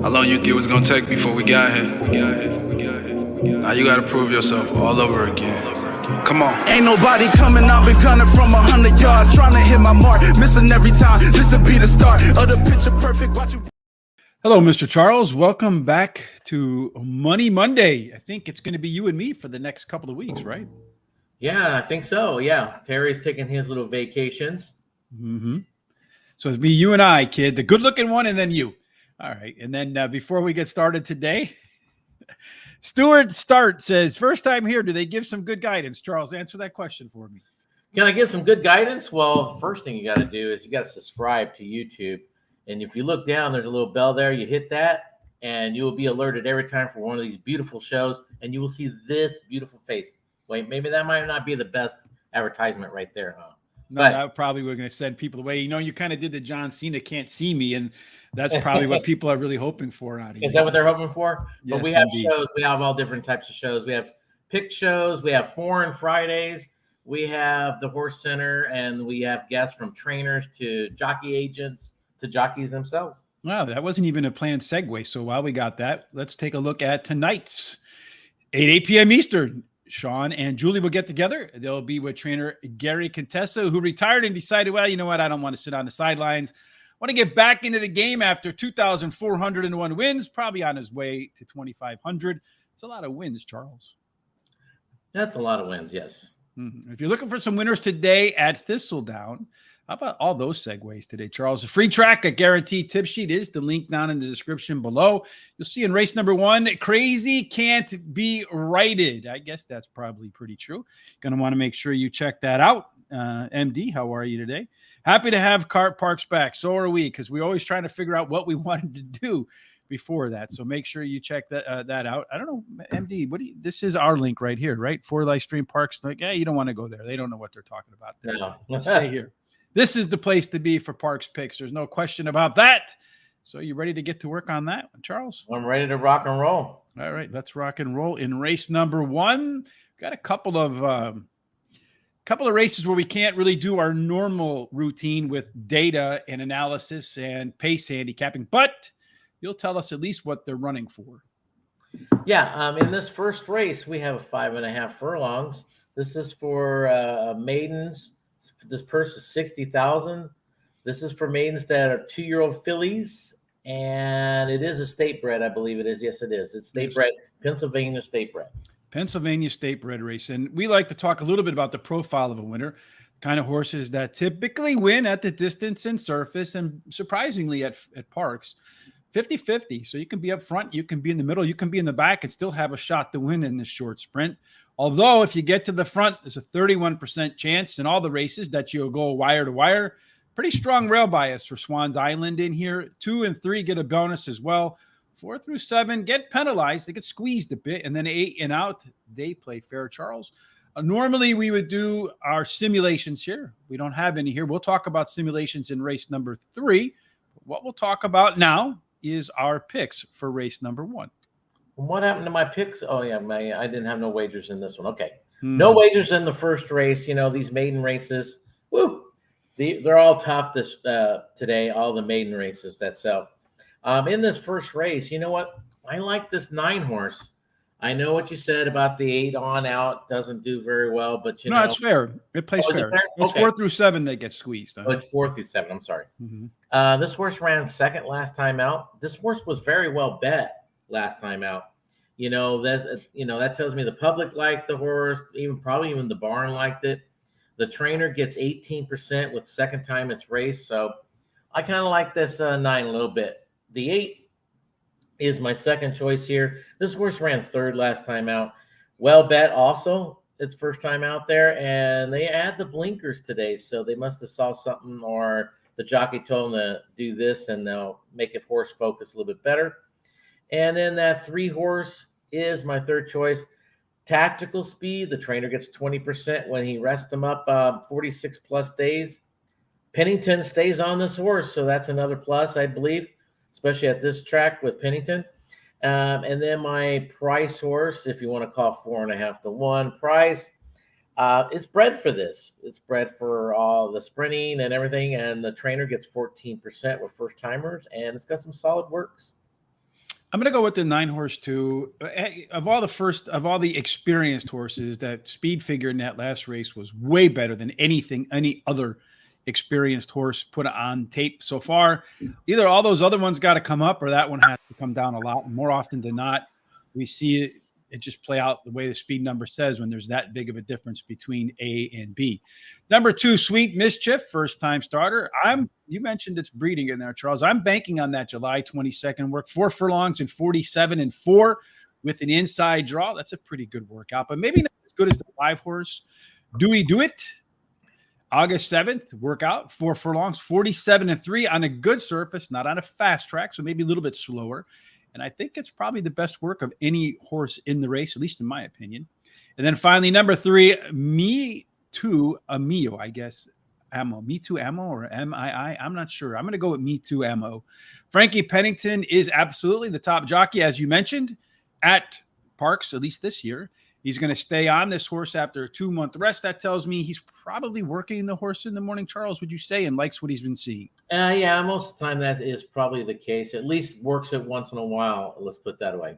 How long you think it was gonna take before we got here? Now you gotta prove yourself all over again. Come on. Ain't nobody coming, I've been gunning from 100 yards, trying to hit my mark, missing every time. This will be the start of the picture perfect. Watch you. Hello, Mr. Charles. Welcome back to Money Monday. I think it's going to be you and me for the next couple of weeks, right? Yeah, I think so. Yeah, Terry's taking his little vacations. Mm-hmm. So it's me, you, and I, kid, the good-looking one, and then you. All right. And then before we get started today, Stuart Start says, first time here, do they give some good guidance? Charles, answer that question for me. Can I give some good guidance? Well, first thing you got to do is you got to subscribe to YouTube. And if you look down, there's a little bell there. You hit that, and you will be alerted every time for one of these beautiful shows, and you will see this beautiful face. Wait, maybe that might not be the best advertisement right there, huh? No, that probably we're going to send people away. You know, you kind of did the John Cena can't see me, and that's probably what people are really hoping for out of you. Is that what they're hoping for? Yes, but we have indeed. shows. We have all different types of shows. We have pick shows. We have Foreign Fridays. We have the Horse Center, and we have guests from trainers to jockey agents to jockeys themselves. Wow, that wasn't even a planned segue. So while we got that, let's take a look at tonight's 8 p.m. Eastern. Sean and Julie will get together. They'll be with trainer Gary Contessa, who retired and decided, well, you know what? I don't want to sit on the sidelines. I want to get back into the game after 2,401 wins, probably on his way to 2,500. It's a lot of wins, Charles. That's a lot of wins, yes. Mm-hmm. If you're looking for some winners today at Thistledown, how about all those segues today, Charles? A free track, a guaranteed tip sheet is the link down in the description below. You'll see in race number 1, crazy can't be righted. I guess that's probably pretty true. Going to want to make sure you check that out. MD, how are you today? Happy to have Parx back. So are we, because we're always trying to figure out what we wanted to do before that. So make sure you check that out. I don't know, MD, this is our link right here, right? For live stream Parx. Like, you don't want to go there. They don't know what they're talking about there. No. Stay here. This is the place to be for Parx picks. There's no question about that. So you ready to get to work on that, Charles? I'm ready to rock and roll. All right, let's rock and roll in race number 1. Got a couple of races where we can't really do our normal routine with data and analysis and pace handicapping, but you'll tell us at least what they're running for. Yeah, in this first race, we have 5.5 furlongs. This is for maidens. This purse is $60,000. This is for maidens that are 2-year-old fillies, and it is a state bred, I believe it is. Yes, it is. It's state bred, Pennsylvania state bred. Pennsylvania state bred race, and we like to talk a little bit about the profile of a winner, kind of horses that typically win at the distance and surface, and surprisingly at Parx, 50-50. So you can be up front, you can be in the middle, you can be in the back, and still have a shot to win in this short sprint. Although if you get to the front, there's a 31% chance in all the races that you'll go wire to wire. Pretty strong rail bias for Swan's Island in here. 2 and 3 get a bonus as well. 4 through 7 get penalized. They get squeezed a bit. And then 8 and out, they play fair, Charles. Normally, we would do our simulations here. We don't have any here. We'll talk about simulations in race number 3. What we'll talk about now is our picks for race number 1. What happened to my picks? Oh, yeah, I didn't have no wagers in this one. Okay. No wagers in the first race. You know, these maiden races, woo, they're all tough this today, all the maiden races that sell. In this first race, you know what? I like this 9 horse. I know what you said about the 8 on out doesn't do very well, but you know. No, it's fair. It plays fair. It's okay. 4 through 7 that get squeezed. Oh, it's 4 through 7. I'm sorry. This horse ran second last time out. This horse was very well bet last time out. You know, that tells me the public liked the horse, probably even the barn liked it. The trainer gets 18% with second time it's raced. So I kind of like this 9 a little bit. The 8 is my second choice here. This horse ran third last time out. Well bet also. It's first time out there, and they add the blinkers today. So they must have saw something, or the jockey told them to do this, and they'll make it horse focus a little bit better. And then that 3 horse is my third choice. Tactical Speed. The trainer gets 20% when he rests them up 46 plus days. Pennington stays on this horse, so that's another plus, I believe, especially at this track with Pennington. And then my price horse, if you want to call 4.5 to 1 price, it's bred for this. It's bred for all the sprinting and everything, and the trainer gets 14% with first timers, and it's got some solid works. I'm going to go with the 9-horse too. Of all the experienced horses, that speed figure in that last race was way better than any other experienced horse put on tape so far. Either all those other ones got to come up or that one has to come down a lot. And more often than not, we see it just play out the way the speed number says when there's that big of a difference between A and B. Number 2, Sweet Mischief, first time starter. You mentioned it's breeding in there, Charles. I'm banking on that July 22nd work, 4 furlongs and 47-4 with an inside draw. That's a pretty good workout, but maybe not as good as the 5-horse. Do we do it? August 7th, workout, 4 furlongs, 47-3 on a good surface, not on a fast track, so maybe a little bit slower. And I think it's probably the best work of any horse in the race, at least in my opinion. And then finally, number 3, Me Too Amio, I guess. Ammo. Me Too Ammo or MII? I'm not sure. I'm going to go with Me Too Ammo. Frankie Pennington is absolutely the top jockey, as you mentioned, at Parx, at least this year. He's going to stay on this horse after a 2-month rest. That tells me he's probably working the horse in the morning, Charles, would you say, and likes what he's been seeing? Yeah, most of the time that is probably the case. At least works it once in a while. Let's put that away.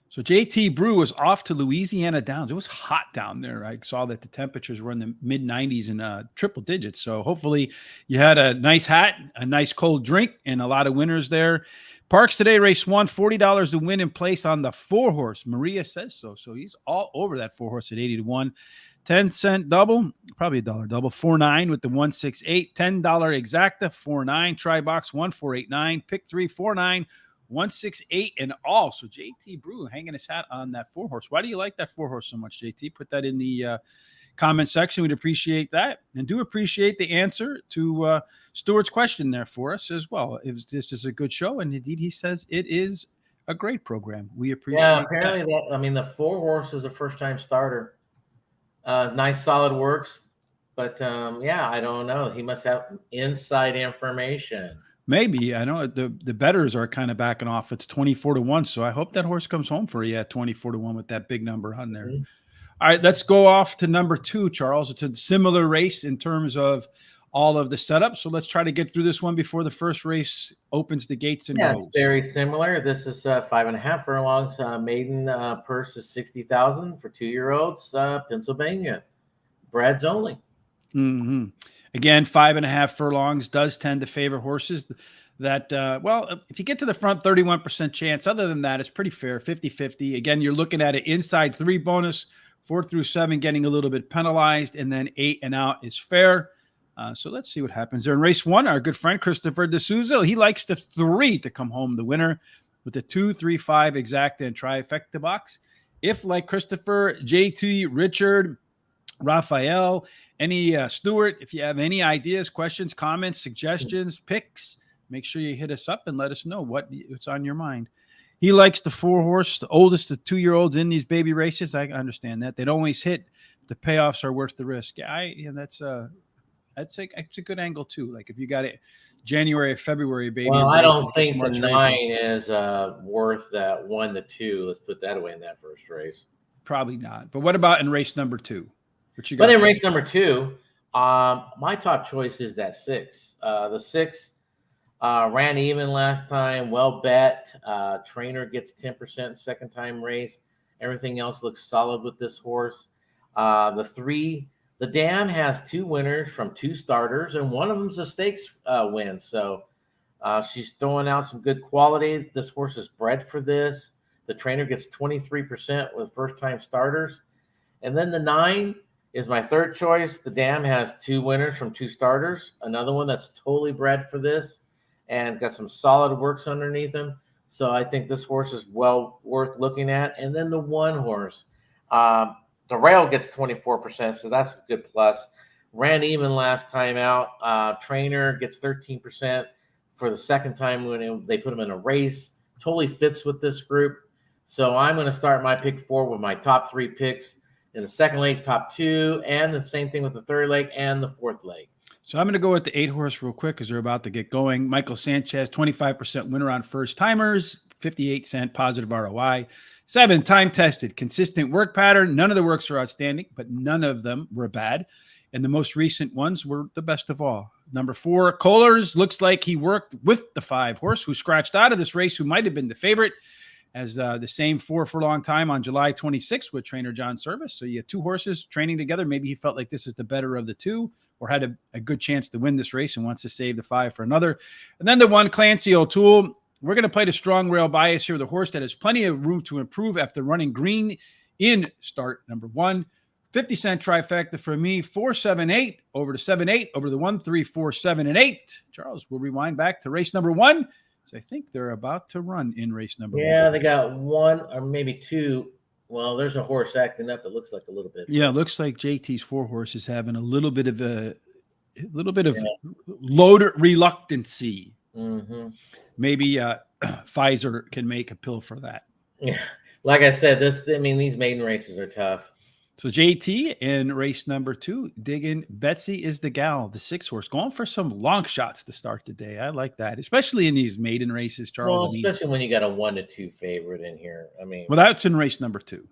So JT Brew was off to Louisiana Downs. It was hot down there. I saw that the temperatures were in the mid 90s and triple digits. So hopefully you had a nice hat, a nice cold drink, and a lot of winners there. Parx today, race 1, $40 to win in place on the 4-horse. Maria says so. So he's all over that 4-horse at 80-1. 10-cent double, probably a dollar double. 4-9 with the 168. $10 exacta, 4-9. Try box 1489. Pick 3, 4-9. 168 and all. So JT Brew hanging his hat on that 4-horse. Why do you like that 4-horse so much, JT? Put that in the comment section. We'd appreciate that. And do appreciate the answer to Stuart's question there for us as well. If this is a good show, and indeed he says it is a great program. We appreciate apparently that. I mean, the 4-horse is a first-time starter. Nice solid works. But I don't know. He must have inside information. Maybe. I know the bettors are kind of backing off. It's 24-1. So I hope that horse comes home for you at 24-1 with that big number on there. Mm-hmm. All right, let's go off to number 2, Charles. It's a similar race in terms of all of the setup. So let's try to get through this one before the first race opens the gates and goes. Very similar. This is 5.5 furlongs. Maiden purse is $60,000 for 2-year-olds. Pennsylvania, breds only. Mm-hmm. Again, 5.5 furlongs does tend to favor horses that, if you get to the front, 31% chance. Other than that, it's pretty fair, 50-50. Again, you're looking at an inside 3 bonus, 4 through 7 getting a little bit penalized, and then 8 and out is fair. So let's see what happens there. In race 1, our good friend Christopher D'Souza, he likes the 3 to come home the winner with the 2, 3, 5 exacta and trifecta box. If, like Christopher, JT, Richard, Raphael, any Stuart, if you have any ideas, questions, comments, suggestions, picks, make sure you hit us up and let us know what's on your mind. He likes the 4-horse, the oldest of 2-year-olds in these baby races. I understand that. They don't always hit. The payoffs are worth the risk. That's a good angle too. Like if you got it January or February, baby. Well, I don't think the 9 is worth that 1 to 2. Let's put that away in that first race. Probably not. But what about in race number 2? But in race number 2, my top choice is that 6. The 6 ran even last time, well bet. Trainer gets 10% second time race. Everything else looks solid with this horse. The 3, the Dam has 2 winners from 2 starters, and one of them's a stakes win. So she's throwing out some good quality. This horse is bred for this. The trainer gets 23% with first time starters. And then the 9 is my third choice. The Dam has 2 winners from 2 starters. Another one that's totally bred for this and got some solid works underneath him. So I think this horse is well worth looking at. And then the 1 horse, the Rail gets 24%, so that's a good plus. Ran even last time out. Trainer gets 13% for the second time when they put him in a race. Totally fits with this group. So I'm going to start my pick 4 with my top 3 picks. In the second leg, top 2, and the same thing with the third leg and the fourth leg. So I'm going to go with the 8-horse real quick because they're about to get going. Michael Sanchez, 25% winner on first timers, 58-cent positive ROI. 7, time-tested, consistent work pattern. None of the works are outstanding, but none of them were bad. And the most recent ones were the best of all. Number 4, Kohlers, looks like he worked with the 5 horse who scratched out of this race, who might have been the favorite, as the same 4 furlong time on July 26th with trainer John Service. So you have 2 horses training together. Maybe he felt like this is the better of the 2, or had a good chance to win this race and wants to save the 5 for another. And then the 1, Clancy O'Toole. We're going to play the strong rail bias here with a horse that has plenty of room to improve after running green in start number 1. 50-cent trifecta for me, 4, 7, 8 over to 7, 8 over the 1, 3, 4, 7, and 8. Charles, we'll rewind back to race number 1. So I think they're about to run in race number 1. Yeah, they got 1 or maybe 2. Well, there's a horse acting up. It looks like a little bit. Yeah, it looks like JT's 4 horse is having a little bit of load reluctancy. Mm-hmm. Maybe Pfizer can make a pill for that. Yeah, like I said, these maiden races are tough. So JT in race number 2, digging Betsy is the gal, the 6 horse, going for some long shots to start the day. I like that, especially in these maiden races, Charles. Well, especially when you got a 1 to 2 favorite in here. Well, that's in race number 2.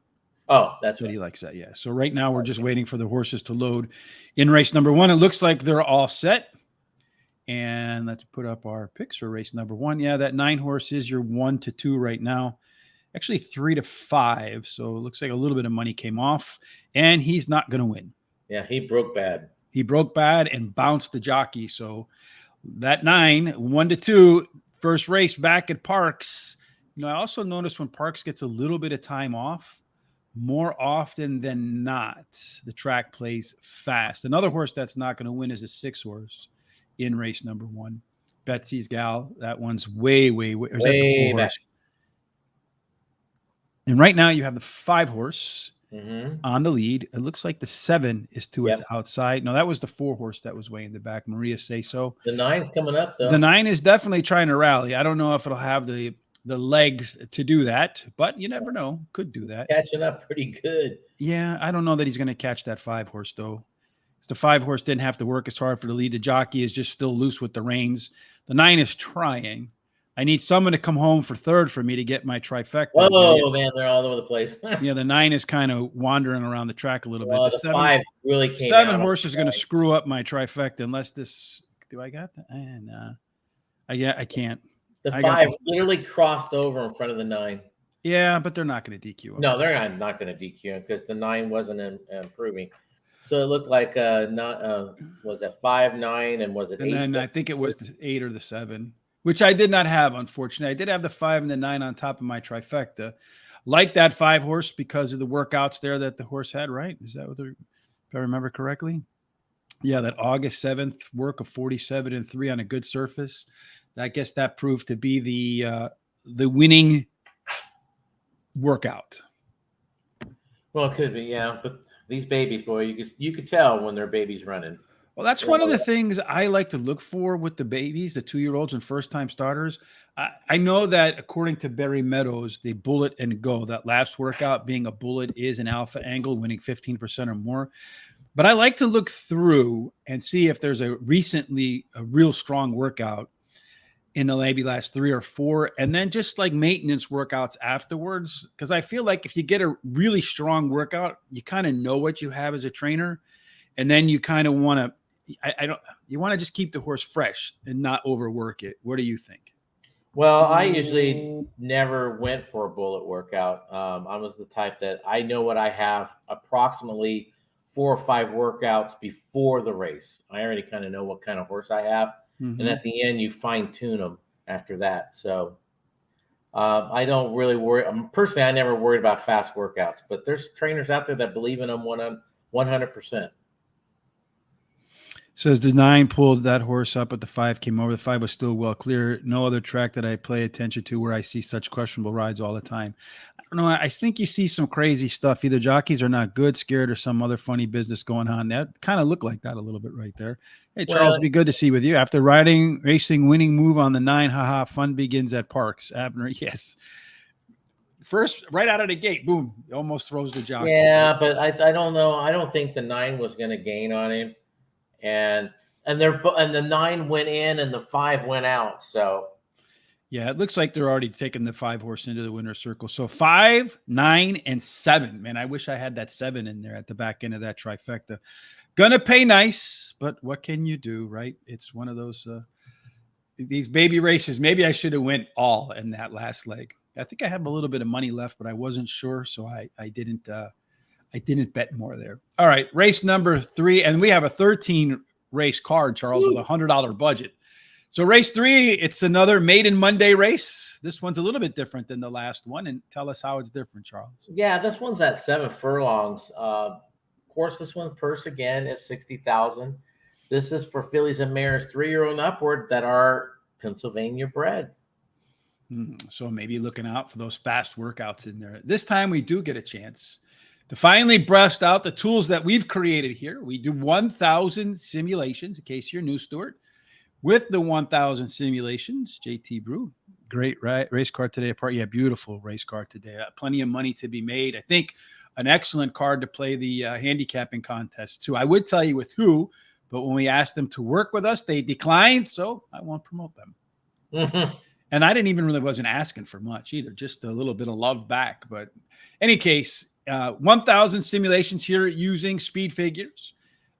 Oh, that's what right. He likes that. Yeah. So right now we're just waiting for the horses to load in race number 1. It looks like they're all set. And let's put up our picks for race number 1. Yeah, that 9 horse is your 1 to 2 right now. Actually 3 to 5. So it looks like a little bit of money came off, and he's not going to win. Yeah, he broke bad. He broke bad and bounced the jockey. So that 9, 1 to 2, first race back at Parx. I also noticed when Parx gets a little bit of time off, more often than not, the track plays fast. Another horse that's not going to win is a 6 horse in race number 1. Betsy's gal. That one's way back. And right now you have the 5 horse on the lead. It looks like the 7 is to its outside. No, that was the 4 horse that was way in the back. Maria say so. The 9's coming up, though. The 9 is definitely trying to rally. I don't know if it'll have the legs to do that, but you never know. Could do that. Catching up pretty good. Yeah, I don't know that he's going to catch that 5 horse, though. The 5 horse didn't have to work as hard for the lead. The jockey is just still loose with the reins. The 9 is trying. I need someone to come home for 3rd for me to get my trifecta. Oh, man, they're all over the place. Yeah, the 9 is kind of wandering around the track a little bit. The 5 really came 7 horse is going to screw up my trifecta unless this. Do I got that? And I can't. The 5 literally crossed over in front of the 9. Yeah, but they're not going to DQ him. No, they're not going to DQ him because the 9 wasn't improving. So it looked like was that 5, 9, and was it 8? And then I think it was the 8 or the 7, which I did not have, unfortunately. I did have the 5 and the 9 on top of my trifecta. Like that 5 horse because of the workouts there that the horse had, right? Is that if I remember correctly? Yeah, that August 7th work of 47 and 3 on a good surface. I guess that proved to be the winning workout. Well, it could be, yeah. But these babies, boy, you could tell when their baby's running. Well, that's one of the things I like to look for with the babies, the 2-year-olds and first-time starters. I know that according to Barry Meadows, the bullet and go, that last workout being a bullet is an alpha angle, winning 15% or more. But I like to look through and see if there's a real strong workout in the maybe last 3 or 4, and then just like maintenance workouts afterwards. Because I feel like if you get a really strong workout, you kind of know what you have as a trainer, and then you kind of want to. You want to just keep the horse fresh and not overwork it. What do you think? Well, I usually never went for a bullet workout. I was the type that I know what I have approximately 4 or 5 workouts before the race. I already kind of know what kind of horse I have. Mm-hmm. And at the end, you fine tune them after that. So I don't really worry. Personally, I never worried about fast workouts, but there's trainers out there that believe in them 100%. Says the 9 pulled that horse up, but the 5 came over. The 5 was still well clear. No other track that I pay attention to where I see such questionable rides all the time. I don't know. I think you see some crazy stuff. Either jockeys are not good, scared, or some other funny business going on. That kind of looked like that a little bit right there. Hey, Charles, be good to see with you. After racing winning move on the 9, haha, fun begins at Parx. Abner, yes. First, right out of the gate, boom, almost throws the jockey. Yeah, but I don't know. I don't think the 9 was going to gain on him. And the 9 went in and the 5 went out. So Yeah, it looks like they're already taking the 5-horse into the winner's circle. So 5, 9, and 7. Man, I wish I had that 7 in there at the back end of that trifecta. Gonna pay nice, but what can you do, right? It's one of those these baby races. Maybe I should have went all in that last leg. I think I have a little bit of money left, but I wasn't sure, so I didn't bet more there. All right, race number 3, and we have a 13 race card, Charles, with $100 budget. So race 3, it's another maiden Monday race. This one's a little bit different than the last one, and tell us how it's different, Charles. Yeah, this one's at 7 furlongs. Of course, this one's purse again is $60,000. This is for fillies and mares 3-year-old and upward that are Pennsylvania bred. So maybe looking out for those fast workouts in there. This time we do get a chance to finally breast out the tools that we've created here. We do 1,000 simulations, in case you're new, Stuart. With the 1,000 simulations, JT Brew, great race card today. Yeah, beautiful race card today. Plenty of money to be made. I think an excellent card to play the handicapping contest too. I would tell you with who, but when we asked them to work with us, they declined, so I won't promote them. Mm-hmm. And I wasn't asking for much either, just a little bit of love back. But any case, 1,000 simulations here using speed figures.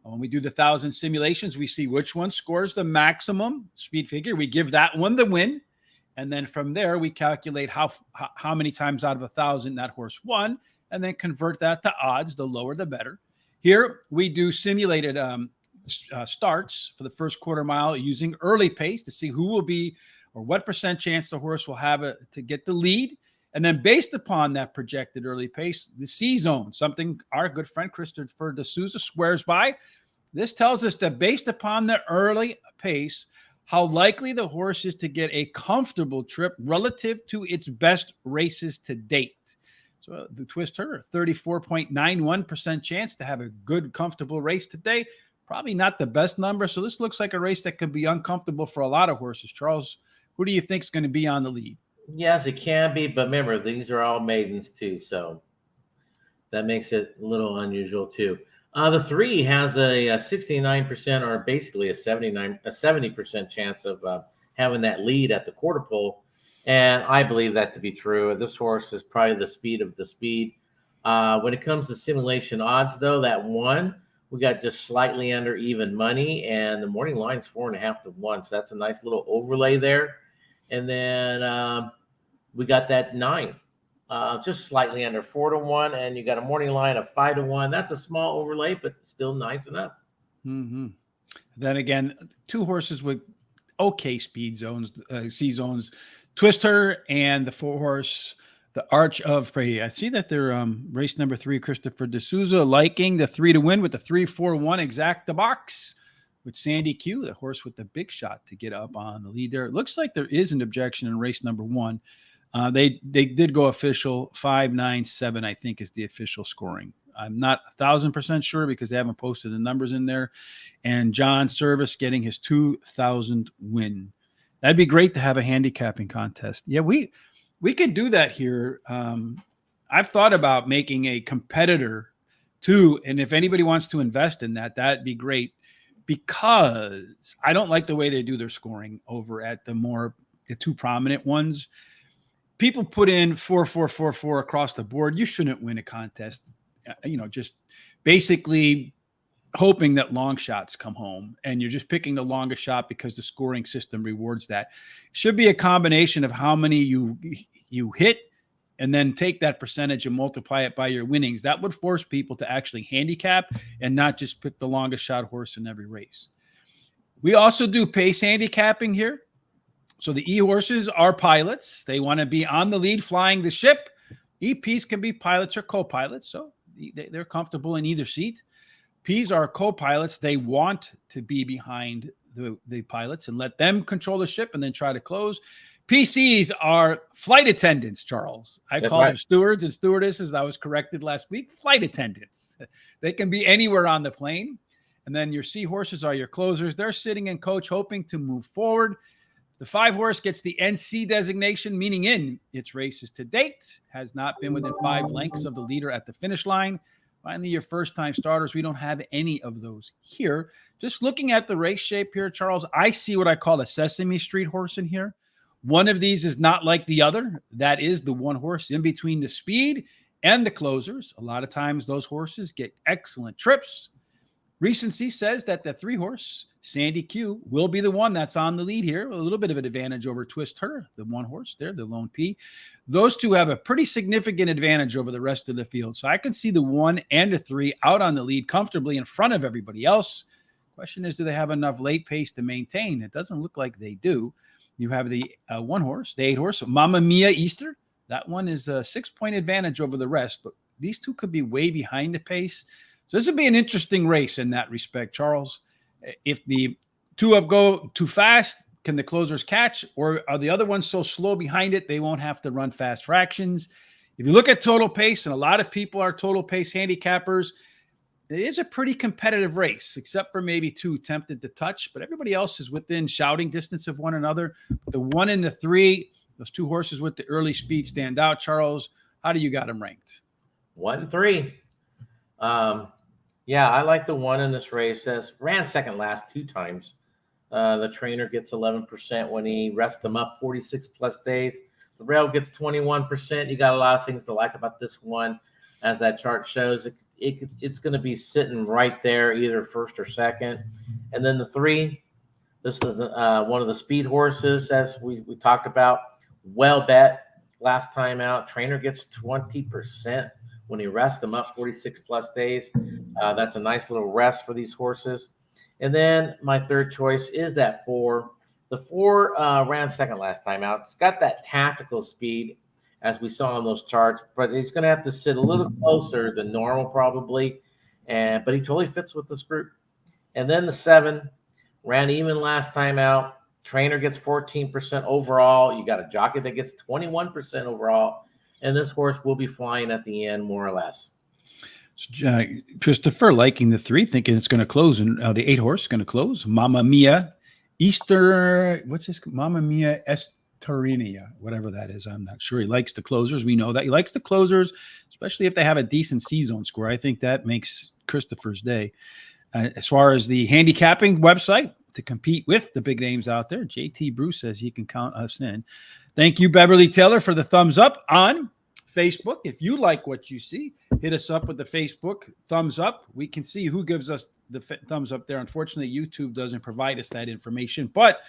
When we do the 1,000 simulations, we see which one scores the maximum speed figure. We give that one the win. And then from there, we calculate how many times out of 1,000 that horse won, and then convert that to odds. The lower, the better. Here, we do simulated starts for the first quarter mile using early pace to see who will be or what percent chance the horse will have to get the lead. And then based upon that projected early pace, the C zone, something our good friend Christopher D'Souza swears by. This tells us that based upon the early pace, how likely the horse is to get a comfortable trip relative to its best races to date. So the twist her, 34.91% chance to have a good, comfortable race today. Probably not the best number. So this looks like a race that could be uncomfortable for a lot of horses. Charles, who do you think is going to be on the lead? Yes, it can be, but remember, these are all maidens too, so that makes it a little unusual too. The 3 has a 69% or basically a 70% chance of having that lead at the quarter pole, and I believe that to be true. This horse is probably the speed of the speed. When it comes to simulation odds, though, that 1, we got just slightly under even money, and the morning line's 4.5 to 1, so that's a nice little overlay there. And then we got that 9, just slightly under 4 to 1, and you got a morning line of 5 to 1. That's a small overlay, but still nice enough. Mm-hmm. Then again, 2 horses with okay speed zones, C zones, Twister and the 4-horse, the Arch of Prey. I see that they're race number 3, Christopher D'Souza, liking the 3 to win with the 3-4-1 exact the box. With Sandy Q, the horse with the big shot to get up on the lead there. It looks like there is an objection in race number 1. They did go official 5-9-7, I think, is the official scoring. I'm not 1,000% sure because they haven't posted the numbers in there. And John Service getting his 2,000 win. That'd be great to have a handicapping contest. Yeah, we could do that here. I've thought about making a competitor too, and if anybody wants to invest in that, that'd be great. Because I don't like the way they do their scoring over at the 2 prominent ones. People put in 4-4-4-4 across the board. You shouldn't win a contest, just basically hoping that long shots come home, and you're just picking the longest shot because the scoring system rewards that. It should be a combination of how many you hit, and then take that percentage and multiply it by your winnings. That would force people to actually handicap and not just pick the longest shot horse in every race. We also do pace handicapping here. So the E horses are pilots. They want to be on the lead flying the ship. EPs can be pilots or co-pilots, so they're comfortable in either seat. Ps are co-pilots. They want to be behind the pilots and let them control the ship and then try to close. PCs are flight attendants, Charles. I called them stewards and stewardesses. I was corrected last week. Flight attendants. They can be anywhere on the plane. And then your seahorses are your closers. They're sitting in coach hoping to move forward. The 5-horse gets the NC designation, meaning in its races to date, has not been within 5 lengths of the leader at the finish line. Finally, your first-time starters, we don't have any of those here. Just looking at the race shape here, Charles, I see what I call a Sesame Street horse in here. One of these is not like the other. That is the one horse in between the speed and the closers. A lot of times those horses get excellent trips. Recency says that the 3-horse, Sandy Q, will be the one that's on the lead here. A little bit of an advantage over Twist Her, the 1-horse there, the Lone P. Those two have a pretty significant advantage over the rest of the field. So I can see the 1 and the 3 out on the lead comfortably in front of everybody else. Question is, do they have enough late pace to maintain? It doesn't look like they do. You have the 1-horse, the 8-horse, Mamma Mia Easter. That one is a 6-point advantage over the rest, but these two could be way behind the pace. So this would be an interesting race in that respect, Charles. If the 2 up go too fast, can the closers catch? Or are the other ones so slow behind it, they won't have to run fast fractions? If you look at total pace, and a lot of people are total pace handicappers, it is a pretty competitive race, except for maybe 2 tempted to touch. But everybody else is within shouting distance of one another. The 1 and the 3, those 2 horses with the early speed stand out. Charles, how do you got them ranked? 1 and 3. Yeah, I like the 1 in this race. Ran second last 2 times. The trainer gets 11% when he rests them up 46 plus days. The rail gets 21%. You got a lot of things to like about this one. As that chart shows, it's going to be sitting right there, either first or second. And then the 3, this is one of the speed horses, as we talked about. Well bet last time out. Trainer gets 20% when he rests them up 46 plus days. That's a nice little rest for these horses. And then my third choice is that 4. The 4 ran second last time out. It's got that tactical speed, as we saw on those charts, but he's going to have to sit a little closer than normal probably. But he totally fits with this group. And then the 7 ran even last time out. Trainer gets 14% overall. You got a jockey that gets 21% overall. And this horse will be flying at the end, more or less. Christopher liking the 3, thinking it's going to close, and the 8-horse is going to close. Mamma Mia Easter, what's this? Mamma Mia Esterinia, whatever that is. I'm not sure. He likes the closers. We know that he likes the closers, especially if they have a decent C-zone score. I think that makes Christopher's day. As far as the handicapping website to compete with the big names out there, JT Bruce says he can count us in. Thank you, Beverly Taylor, for the thumbs up on Facebook. If you like what you see, hit us up with the Facebook thumbs up. We can see who gives us the thumbs up there. Unfortunately, YouTube doesn't provide us that information, but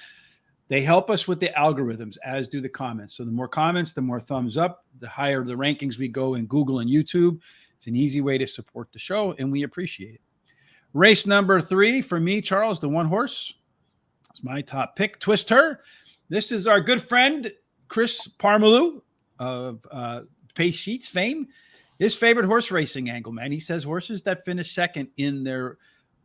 they help us with the algorithms, as do the comments. So the more comments, the more thumbs up, the higher the rankings we go in Google and YouTube. It's an easy way to support the show, and we appreciate it. Race number 3 for me, Charles, the 1-horse. It's my top pick, Twist Her. This is our good friend, Chris Parmalu of Pace Sheets fame. His favorite horse racing angle, man. He says horses that finish second in their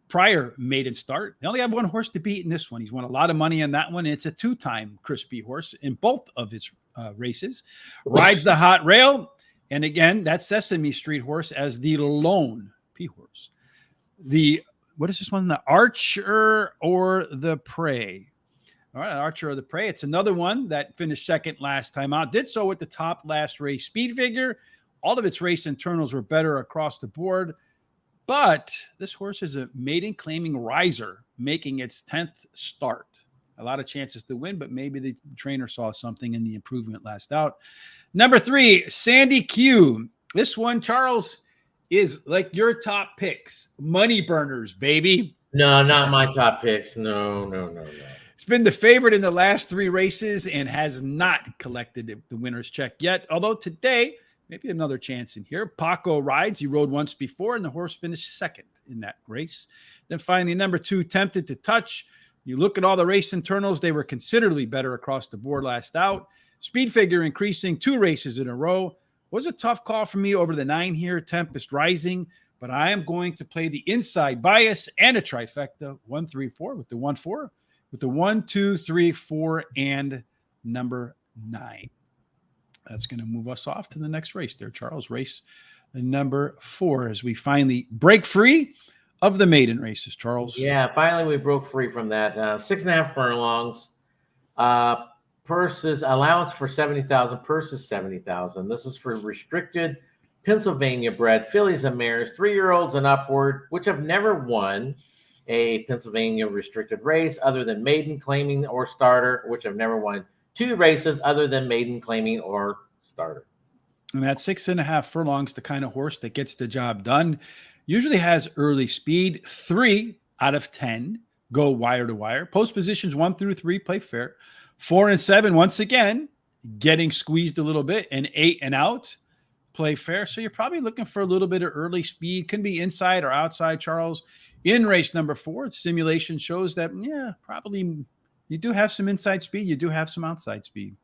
prior maiden start, they only have 1 horse to beat in this one. He's won a lot of money on that one. It's a 2-time crispy horse in both of his races. Rides the hot rail. And again, that's Sesame Street horse as the lone P horse. What is this one? The Archer or the Prey. All right, Archer or the Prey. It's another one that finished second last time out. Did so with the top last race speed figure. All of its race internals were better across the board. But this horse is a maiden claiming riser, making its 10th start. A lot of chances to win, but maybe the trainer saw something in the improvement last out. Number 3, Sandy Q. This one, Charles, is like your top picks. Money burners, baby. No, not my top picks. No. It's been the favorite in the last 3 races and has not collected the winner's check yet. Although today, maybe another chance in here. Paco rides. He rode once before, and the horse finished second in that race. Then finally, number 2, Tempted to Touch. You look at all the race internals, they were considerably better across the board last out. Speed figure increasing 2 races in a row. Was a tough call for me over the 9 here, Tempest Rising, but I am going to play the inside bias and a trifecta, 1, 3, 4 with the 1, 4, with the 1, 2, 3, 4, and number 9. That's going to move us off to the next race there, Charles. Race number 4 as we finally break free of the maiden races, Charles. Yeah, finally we broke free from that. 6.5 furlongs. Purses, allowance for 70,000. Purses 70,000. This is for restricted Pennsylvania bred fillies and mares, 3-year-olds and upward, which have never won a Pennsylvania restricted race other than maiden, claiming, or starter, which have never won 2 races other than maiden, claiming, or starter. And at 6.5 furlongs, the kind of horse that gets the job done, usually has early speed. 3 out of 10 go wire to wire. Post positions 1 through 3 play fair. 4 and 7, once again, getting squeezed a little bit. And 8 and out play fair. So you're probably looking for a little bit of early speed. Can be inside or outside, Charles. In race number 4, simulation shows that, yeah, probably you do have some inside speed. You do have some outside speed.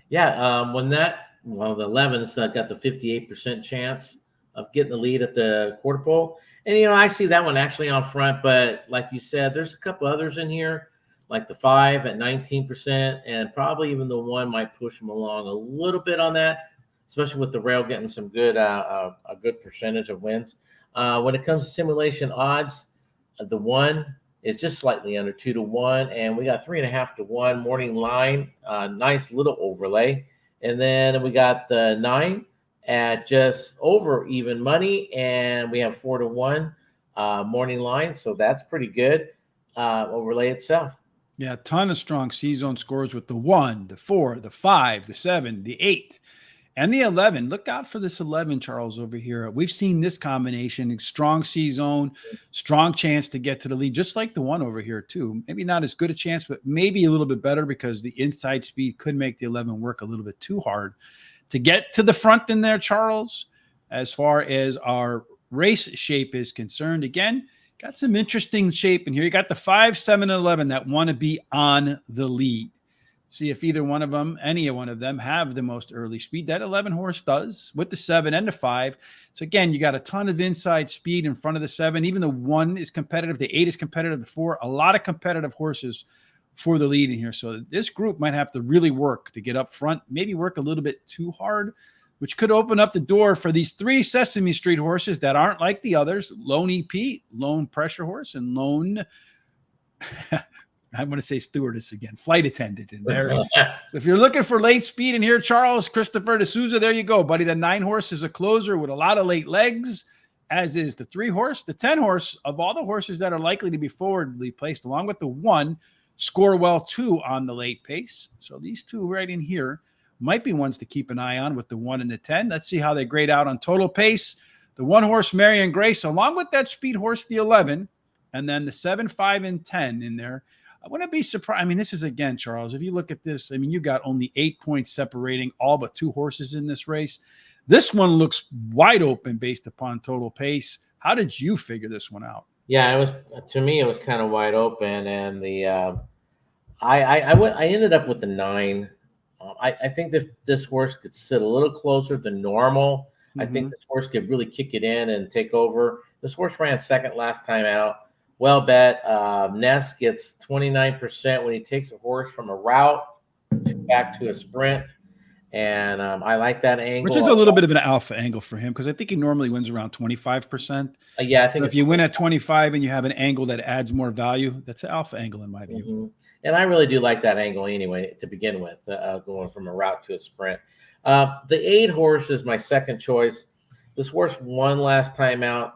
Yeah, the 11's got the 58% chance of getting the lead at the quarter pole. And, I see that one actually on front, but like you said, there's a couple others in here, like the 5 at 19%, and probably even the 1 might push them along a little bit on that, especially with the rail getting some good, a good percentage of wins. When it comes to simulation odds, the 1 is just slightly under 2-1, and we got 3.5-1 morning line, nice little overlay. And then we got the 9 at just over even money, and we have 4-1 morning line, so that's pretty good overlay itself. Yeah, a ton of strong C-zone scores with the 1, the 4, the 5, the 7, the 8, and the 11. Look out for this 11, Charles, over here. We've seen this combination, strong C-zone, strong chance to get to the lead, just like the 1 over here too. Maybe not as good a chance, but maybe a little bit better because the inside speed could make the 11 work a little bit too hard to get to the front in there, Charles. As far as our race shape is concerned, again, got some interesting shape in here. You got the 5, 7, and 11 that want to be on the lead. See if either one of them, any one of them, have the most early speed. That 11 horse does with the 7 and the 5. So again, you got a ton of inside speed in front of the 7. Even the 1 is competitive. The 8 is competitive. The 4, a lot of competitive horses for the lead in here. So this group might have to really work to get up front, maybe work a little bit too hard, which could open up the door for these 3 Sesame Street horses that aren't like the others. Lone EP, Lone Pressure Horse, and Lone, I want to say stewardess again, flight attendant in there. So if you're looking for late speed in here, Charles, Christopher D'Souza, there you go, buddy. The 9 horse is a closer with a lot of late legs, as is the 3 horse. The 10 horse, of all the horses that are likely to be forwardly placed, along with the 1, score well too on the late pace. So these 2 right in here might be ones to keep an eye on with the 1 and the 10. Let's see how they grade out on total pace. The 1 horse, Marion Grace, along with that speed horse, the 11, and then the 7, 5, and 10 in there. I wouldn't be surprised. I mean, this is, again, Charles, if you look at this, I mean, you got only 8 points separating all but 2 horses in this race. This one looks wide open based upon total pace. How did you figure this one out? Yeah, it was, to me, it was kind of wide open, and I ended up with the 9. I think that this horse could sit a little closer than normal. I think this horse could really kick it in and take over. This horse ran second last time out. Well bet. Ness gets 29% when he takes a horse from a route back to a sprint. And I like that angle. Which is a little bit of an alpha angle for him because I think he normally wins around 25%. Yeah, I think if you win at 25 and you have an angle that adds more value, that's an alpha angle in my view. And I really do like that angle anyway to begin with, going from a route to a sprint. The 8 horse is my second choice. This horse won last time out.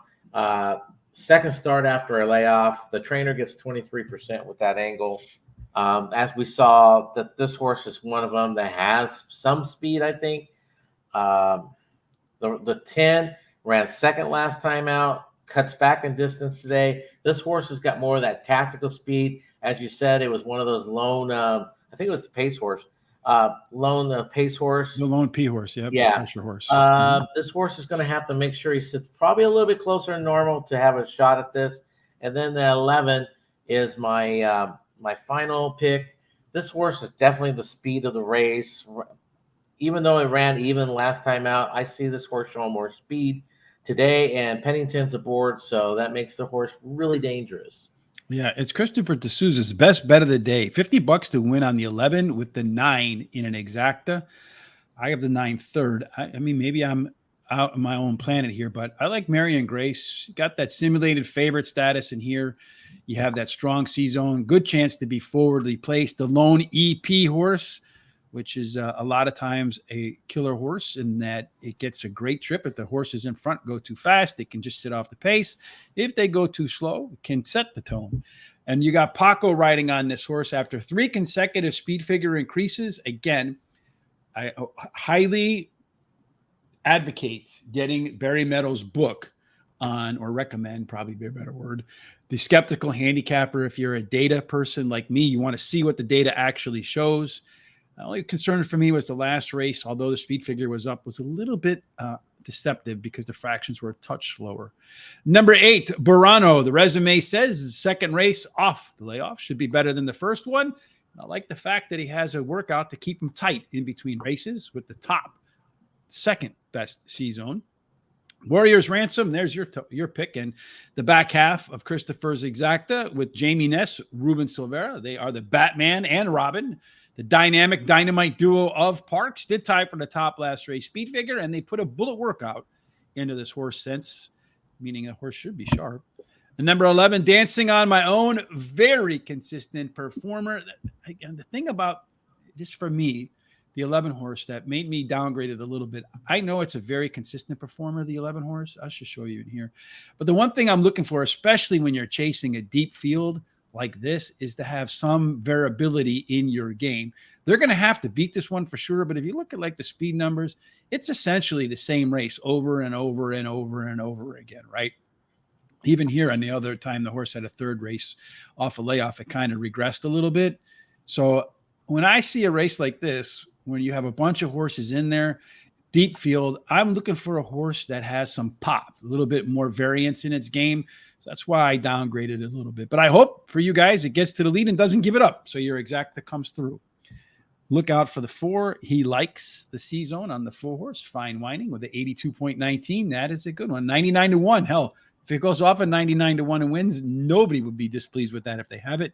Second start after a layoff. The trainer gets 23% with that angle. As we saw, that this horse is one of them that has some speed, I think. The 10 ran second last time out, cuts back in distance today. This horse has got more of that tactical speed. As you said, it was one of those lone, I think it was the pace horse. Lone pace horse. The lone P horse, yeah. Pressure horse. This horse is going to have to make sure he sits probably a little bit closer than normal to have a shot at this. And then the 11 is my my final pick. This horse is definitely the speed of the race. Even though it ran even last time out, I see this horse showing more speed today, and Pennington's aboard, so that makes the horse really dangerous. Yeah, it's Christopher D'Souza's best bet of the day. $50 to win on the 11 with the 9 in an exacta. I have the 9 third. I mean, maybe I'm out on my own planet here, but I like Marion Grace. Got that simulated favorite status in here. You have that strong C-zone, good chance to be forwardly placed. The lone EP horse, which is a lot of times a killer horse in that it gets a great trip. If the horses in front go too fast, they can just sit off the pace. If they go too slow, it can set the tone. And you got Paco riding on this horse after 3 consecutive speed figure increases. Again, I highly advocate getting Barry Meadows' book on, or recommend, probably be a better word, The Skeptical Handicapper. If you're a data person like me, you want to see what the data actually shows. The only concern for me was the last race, although the speed figure was up, was a little bit deceptive because the fractions were a touch slower. Number 8, Burano. The resume says the second race off the layoff should be better than the first one. I like the fact that he has a workout to keep him tight in between races with the top second best C-zone. Warriors Ransom, there's your pick. And the back half of Christopher's Exacta with Jamie Ness, Ruben Silvera. They are the Batman and Robin. The dynamic dynamite duo of Parx did tie for the top last race speed figure, and they put a bullet workout into this horse sense, meaning a horse should be sharp. And number 11, Dancing on My Own, very consistent performer. And the thing about, just for me, the 11 horse that made me downgrade it a little bit. I know it's a very consistent performer, the 11 horse. I should show you in here. But the one thing I'm looking for, especially when you're chasing a deep field like this, is to have some variability in your game. They're going to have to beat this one for sure. But if you look at like the speed numbers, it's essentially the same race over and over and over and over again, right? Even here on the other time, the horse had a third race off a layoff, it kind of regressed a little bit. So when I see a race like this, when you have a bunch of horses in there, deep field, I'm looking for a horse that has some pop, a little bit more variance in its game. So that's why I downgraded it a little bit. But I hope for you guys, it gets to the lead and doesn't give it up. So your Exacta comes through. Look out for the 4. He likes the C-zone on the 4 horse. Fine Whining with the 82.19. That is a good one. 99-1. Hell, if it goes off at 99-1 and wins, nobody would be displeased with that if they have it.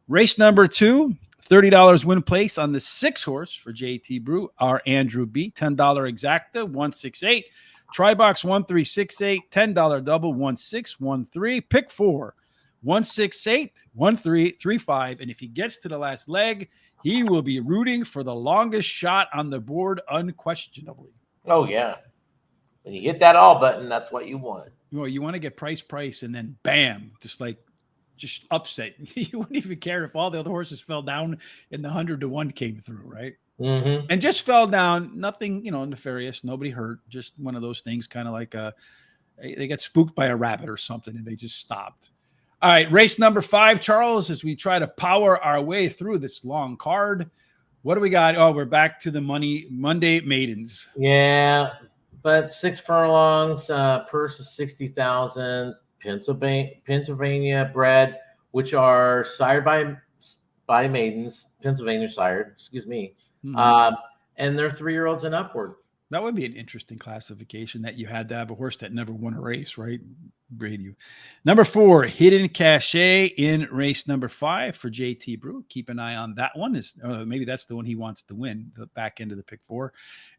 Race number 2, $30 win place on the 6 horse for JT Brew. Our Andrew B. $10 Exacta, 168. Tribox 1368, $10 double, 1613. Pick 4, 168, 1335. And if he gets to the last leg, he will be rooting for the longest shot on the board, unquestionably. Oh, yeah. When you hit that all button, that's what you want. Well, you want to get price, and then bam, just upset. You wouldn't even care if all the other horses fell down and the 100-1 came through, right? Mm-hmm. And just fell down, nothing, nefarious, nobody hurt, just one of those things, kind of like they got spooked by a rabbit or something and they just stopped. All right, race number 5, Charles, as we try to power our way through this long card. What do we got? Oh, we're back to the Monday Maidens. Yeah, but 6 furlongs, purse is 60,000. Pennsylvania bred, which are sired by maidens, Pennsylvania sired, excuse me. Mm-hmm. And they're 3-year-olds and upward. That would be an interesting classification, that you had to have a horse that never won a race, right? Brady. Number 4, Hidden Cachet in race number 5 for JT Brew. Keep an eye on that one. Maybe that's the one he wants to win, the back end of the pick 4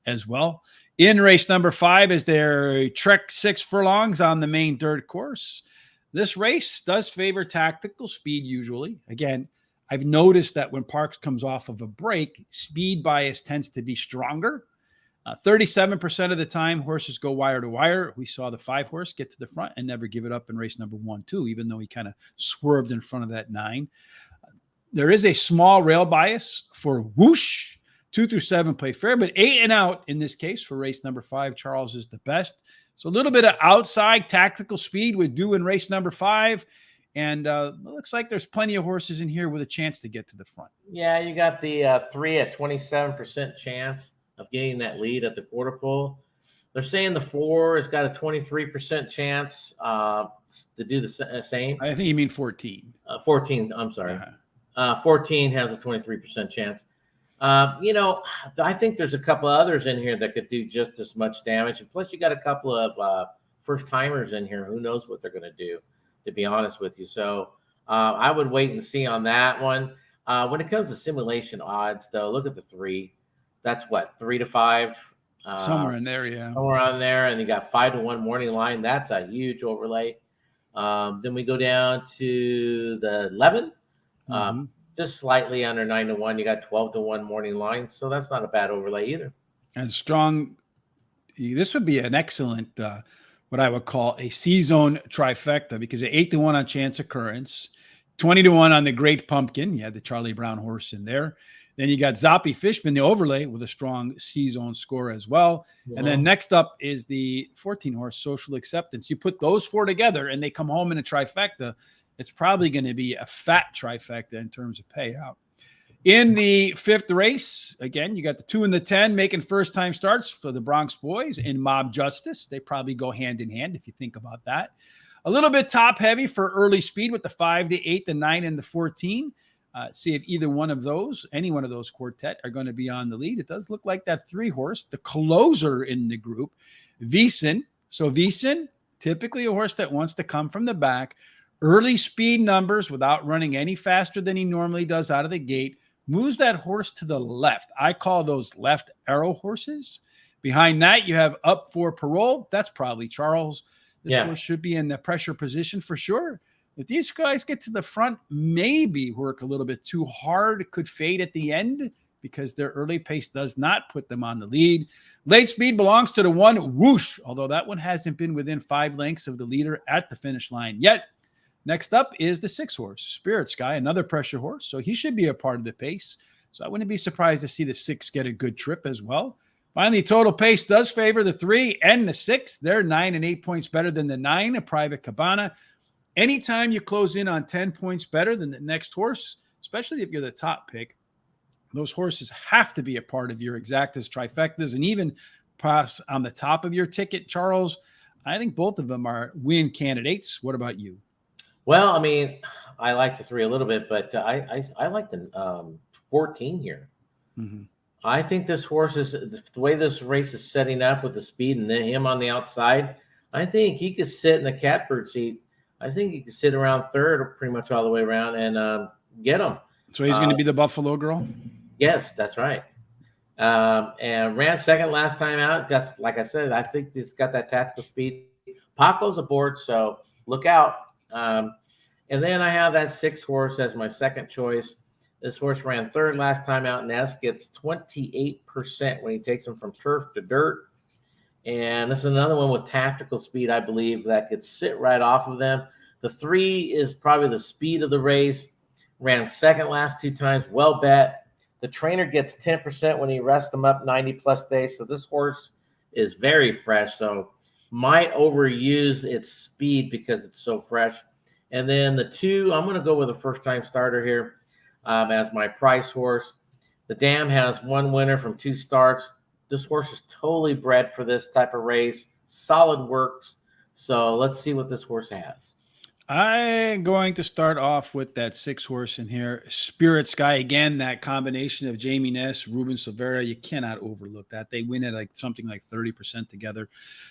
as well. In race number 5 is their Trek 6 furlongs on the main dirt course. This race does favor tactical speed usually. Again, I've noticed that when Parx comes off of a break, speed bias tends to be stronger. 37% of the time, horses go wire to wire. We saw the 5 horse get to the front and never give it up in race number 1, 2, even though he kind of swerved in front of that 9. There is a small rail bias for Whoosh. 2 through 7 play fair, but 8 and out in this case for race number 5. Charles is the best. So a little bit of outside tactical speed would do in race number 5. And it looks like there's plenty of horses in here with a chance to get to the front. Yeah, you got the 3 at 27% chance of getting that lead at the quarter pole. They're saying the 4 has got a 23% chance to do the same. I think you mean 14. 14, I'm sorry. 14 has a 23% chance. I think there's a couple of others in here that could do just as much damage. And plus, you got a couple of first-timers in here. Who knows what they're going to do, to be honest with you. So I would wait and see on that one. When it comes to simulation odds, though, look at the 3. That's what, 3 to 5? Somewhere in there, yeah. Somewhere on there. And you got 5-1 morning line. That's a huge overlay. Then we go down to the 11. Just slightly under 9-1. You got 12-1 morning line. So that's not a bad overlay either. And strong. This would be an excellent, what I would call a C-zone trifecta, because at 8-1 on chance occurrence, 20-1 on the Great Pumpkin. You had the Charlie Brown horse in there. Then you got Zoppy Fishman, the overlay, with a strong C-zone score as well. Yeah. And then next up is the 14-horse Social Acceptance. You put those four together and they come home in a trifecta. It's probably going to be a fat trifecta in terms of payout. In the fifth race, again, you got the 2 and the 10 making first-time starts for the Bronx Boys in Mob Justice. They probably go hand in hand if you think about that. A little bit top-heavy for early speed with the 5, the 8, the 9, and the 14. See if either one of those, any one of those quartet, are going to be on the lead. It does look like that 3-horse, the closer in the group, Veasan. So Veasan, typically a horse that wants to come from the back, early speed numbers without running any faster than he normally does out of the gate, moves that horse to the left. I call those left arrow horses. Behind that, you have Up for Parole. That's probably Charles. This horse should be in the pressure position for sure. If these guys get to the front, maybe work a little bit too hard, it could fade at the end because their early pace does not put them on the lead. Late speed belongs to the 1, Whoosh, although that one hasn't been within 5 lengths of the leader at the finish line yet. Next up is the 6-horse, Spirit Sky, another pressure horse, so he should be a part of the pace. So I wouldn't be surprised to see the 6 get a good trip as well. Finally, total pace does favor the 3 and the 6. They're 9 and 8 points better than the 9, a Private Cabana. Anytime you close in on 10 points better than the next horse, especially if you're the top pick, those horses have to be a part of your exactas, trifectas, and even perhaps on the top of your ticket, Charles. I think both of them are win candidates. What about you? Well, I mean, I like the 3 a little bit, but I like the 14 here. Mm-hmm. I think this horse is, the way this race is setting up with the speed and then him on the outside, I think he could sit in the catbird seat. I think he could sit around third pretty much all the way around and get him. So he's going to be the Buffalo Girl? Yes, that's right. And ran second last time out. Got, like I said, I think he's got that tactical speed. Paco's aboard, so look out. And then I have that 6-horse as my second choice. This horse ran third last time out, and S gets 28% when he takes him from turf to dirt. And this is another one with tactical speed, I believe, that could sit right off of them. The 3 is probably the speed of the race. Ran second last 2 times, well bet. The trainer gets 10% when he rests them up 90-plus days. So this horse is very fresh. So might overuse its speed because it's so fresh. And then the 2, I'm going to go with a first-time starter here as my price horse. The Dam has 1 winner from 2 starts. This horse is totally bred for this type of race. Solid works. So let's see what this horse has. I'm going to start off with that 6-horse in here, Spirit Sky. Again, that combination of Jamie Ness, Ruben Silvera, you cannot overlook that. They win at like something like 30% together.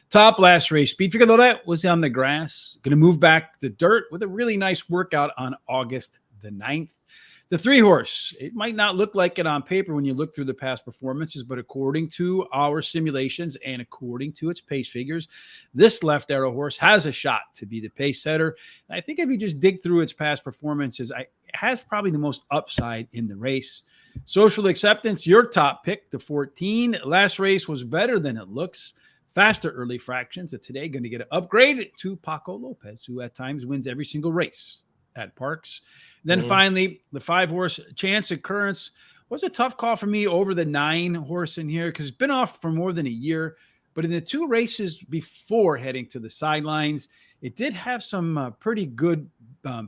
Top last race speed figure, though, that was on the grass. Going to move back to the dirt with a really nice workout on August the 9th. The 3-horse, it might not look like it on paper when you look through the past performances, but according to our simulations and according to its pace figures, this left arrow horse has a shot to be the pace setter. And I think if you just dig through its past performances, it has probably the most upside in the race. Social Acceptance, your top pick, the 14. Last race was better than it looks. Faster early fractions. And today going to get an upgrade to Paco Lopez, who at times wins every single race at Parx. Then finally, the 5-horse Chance Occurrence was a tough call for me over the 9-horse in here because it's been off for more than a year. But in the 2 races before heading to the sidelines, it did have some pretty good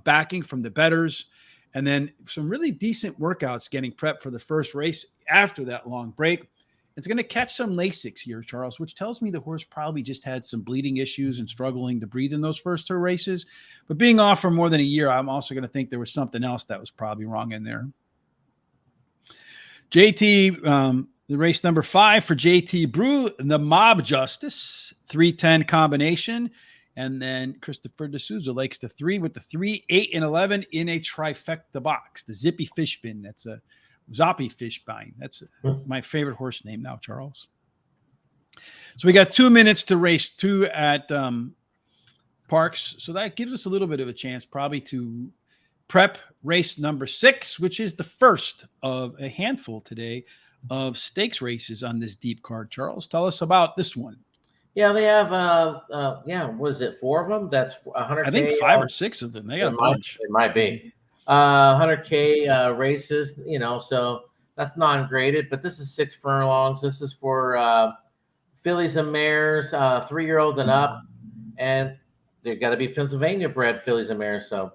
backing from the bettors. And then some really decent workouts getting prepped for the first race after that long break. It's going to catch some Lasix here, Charles, which tells me the horse probably just had some bleeding issues and struggling to breathe in those first 2 races. But being off for more than a year, I'm also going to think there was something else that was probably wrong in there. JT, the race number 5 for JT Brew, the Mob Justice, 310 combination. And then Christopher D'Souza likes the 3 with the 3, 8, and 11 in a trifecta box. The Zippy Fish Bin. That's a Zoppy Fishbine. That's my favorite horse name now, Charles. So we got 2 minutes to race 2 at Parx. So that gives us a little bit of a chance probably to prep race number 6, which is the first of a handful today of stakes races on this deep card. Charles, tell us about this one. Yeah, they have, what is it, 4 of them? That's 100K. I think 5 or 6 of them. They got a bunch. It might be. 100K races, so that's non-graded, but this is 6 furlongs. This is for fillies and mares, 3-year-olds and up, and they've got to be Pennsylvania bred fillies and mares. So,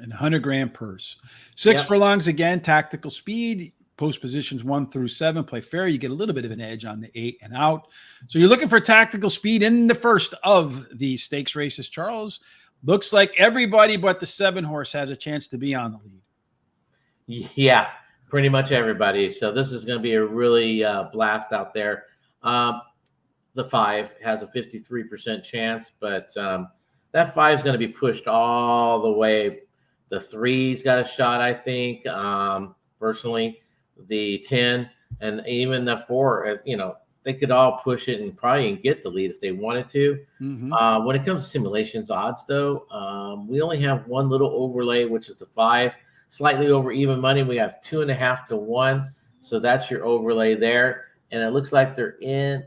and 100-grand purse. 6 Yep. furlongs again, tactical speed, post positions 1 through 7, play fair. You get a little bit of an edge on the 8 and out. So you're looking for tactical speed in the first of the stakes races, Charles. Looks like everybody but the 7 horse has a chance to be on the lead. Yeah, pretty much everybody. So this is going to be a really blast out there. The 5 has a 53% chance, but that 5 is going to be pushed all the way. The 3's got a shot, I think, personally. The 10 and even the 4, they could all push it and probably get the lead if they wanted to. Mm-hmm. When it comes to simulations odds, though, we only have one little overlay, which is the 5, slightly over even money. We have 2.5 to 1, so that's your overlay there. And it looks like they're in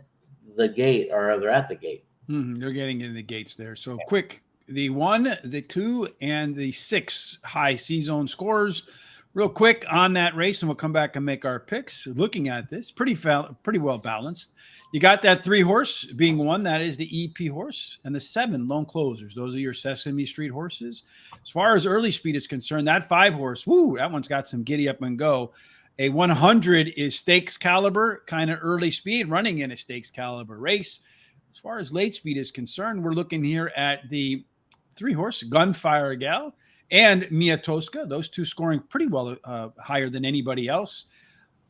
the gate, or they're at the gate. They're getting into the gates there. So quick, the 1, the 2, and the 6 high C-zone scores. Real quick on that race, and we'll come back and make our picks. Looking at this, pretty well balanced. You got that 3 horse being one, that is the EP horse, and the 7 lone closers. Those are your Sesame Street horses. As far as early speed is concerned, that 5 horse, that one's got some giddy up and go. A 100 is stakes caliber, kind of early speed, running in a stakes caliber race. As far as late speed is concerned, we're looking here at the 3 horse Gunfire Gal and Mia Tosca, those 2 scoring pretty well higher than anybody else.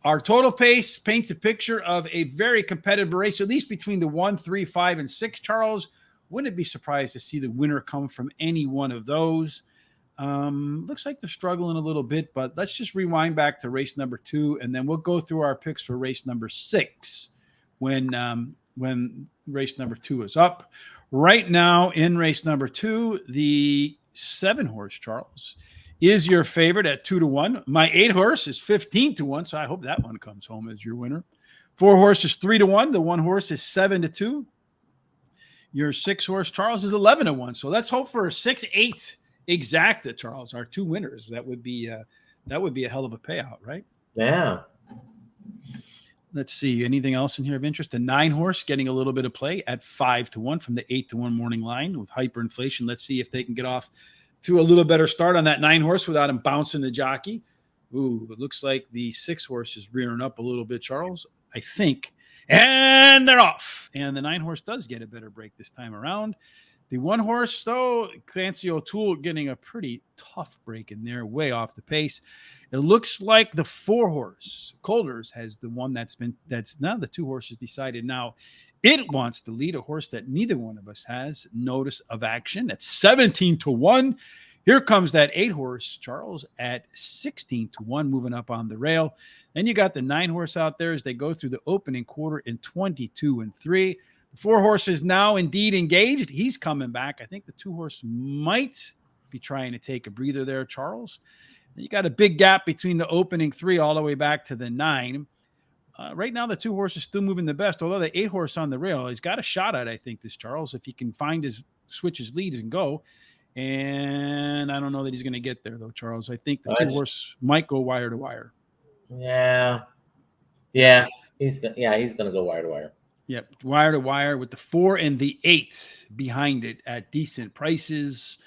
Our total pace paints a picture of a very competitive race, at least between the 1, 3, 5, and 6, Charles. Wouldn't be surprised to see the winner come from any one of those. Looks like they're struggling a little bit, but let's just rewind back to race number 2, and then we'll go through our picks for race number 6 when race number 2 is up. Right now in race number 2, the 7 horse, Charles, is your favorite at 2 to 1. My 8 horse is 15 to 1, so I hope that one comes home as your winner. 4 horse is 3 to 1. The 1 horse is 7 to 2. Your 6 horse, Charles, is 11 to 1. So let's hope for a 6-8 exacta, Charles. Our 2 winners. That would be a hell of a payout, right? Yeah. Let's see. Anything else in here of interest? The 9 horse getting a little bit of play at 5 to 1 from the 8 to 1 morning line with hyperinflation. Let's see if they can get off to a little better start on that 9 horse without him bouncing the jockey. Ooh, it looks like the 6 horse is rearing up a little bit, Charles, I think. And they're off. And the 9 horse does get a better break this time around. The 1 horse, though, Clancy O'Toole getting a pretty tough break in there, way off the pace. It looks like the 4 horse, Colders, has the one that's now the 2 horses decided now it wants to lead, a horse that neither one of us has notice of action at 17 to 1. Here comes that 8 horse, Charles, at 16 to 1, moving up on the rail. Then you got the 9 horse out there as they go through the opening quarter in 22 and 3. The 4 horse is now indeed engaged. He's coming back. I think the 2 horse might be trying to take a breather there, Charles. You got a big gap between the opening 3 all the way back to the 9. Right now, the 2 horse is still moving the best, although the 8 horse on the rail, he's got a shot at, I think, this Charles, if he can switch his leads and go. And I don't know that he's going to get there, though, Charles. I think the 2 horse might go wire to wire. Yeah. He's going to go wire to wire. Yep, wire to wire with the 4 and the 8 behind it at decent prices.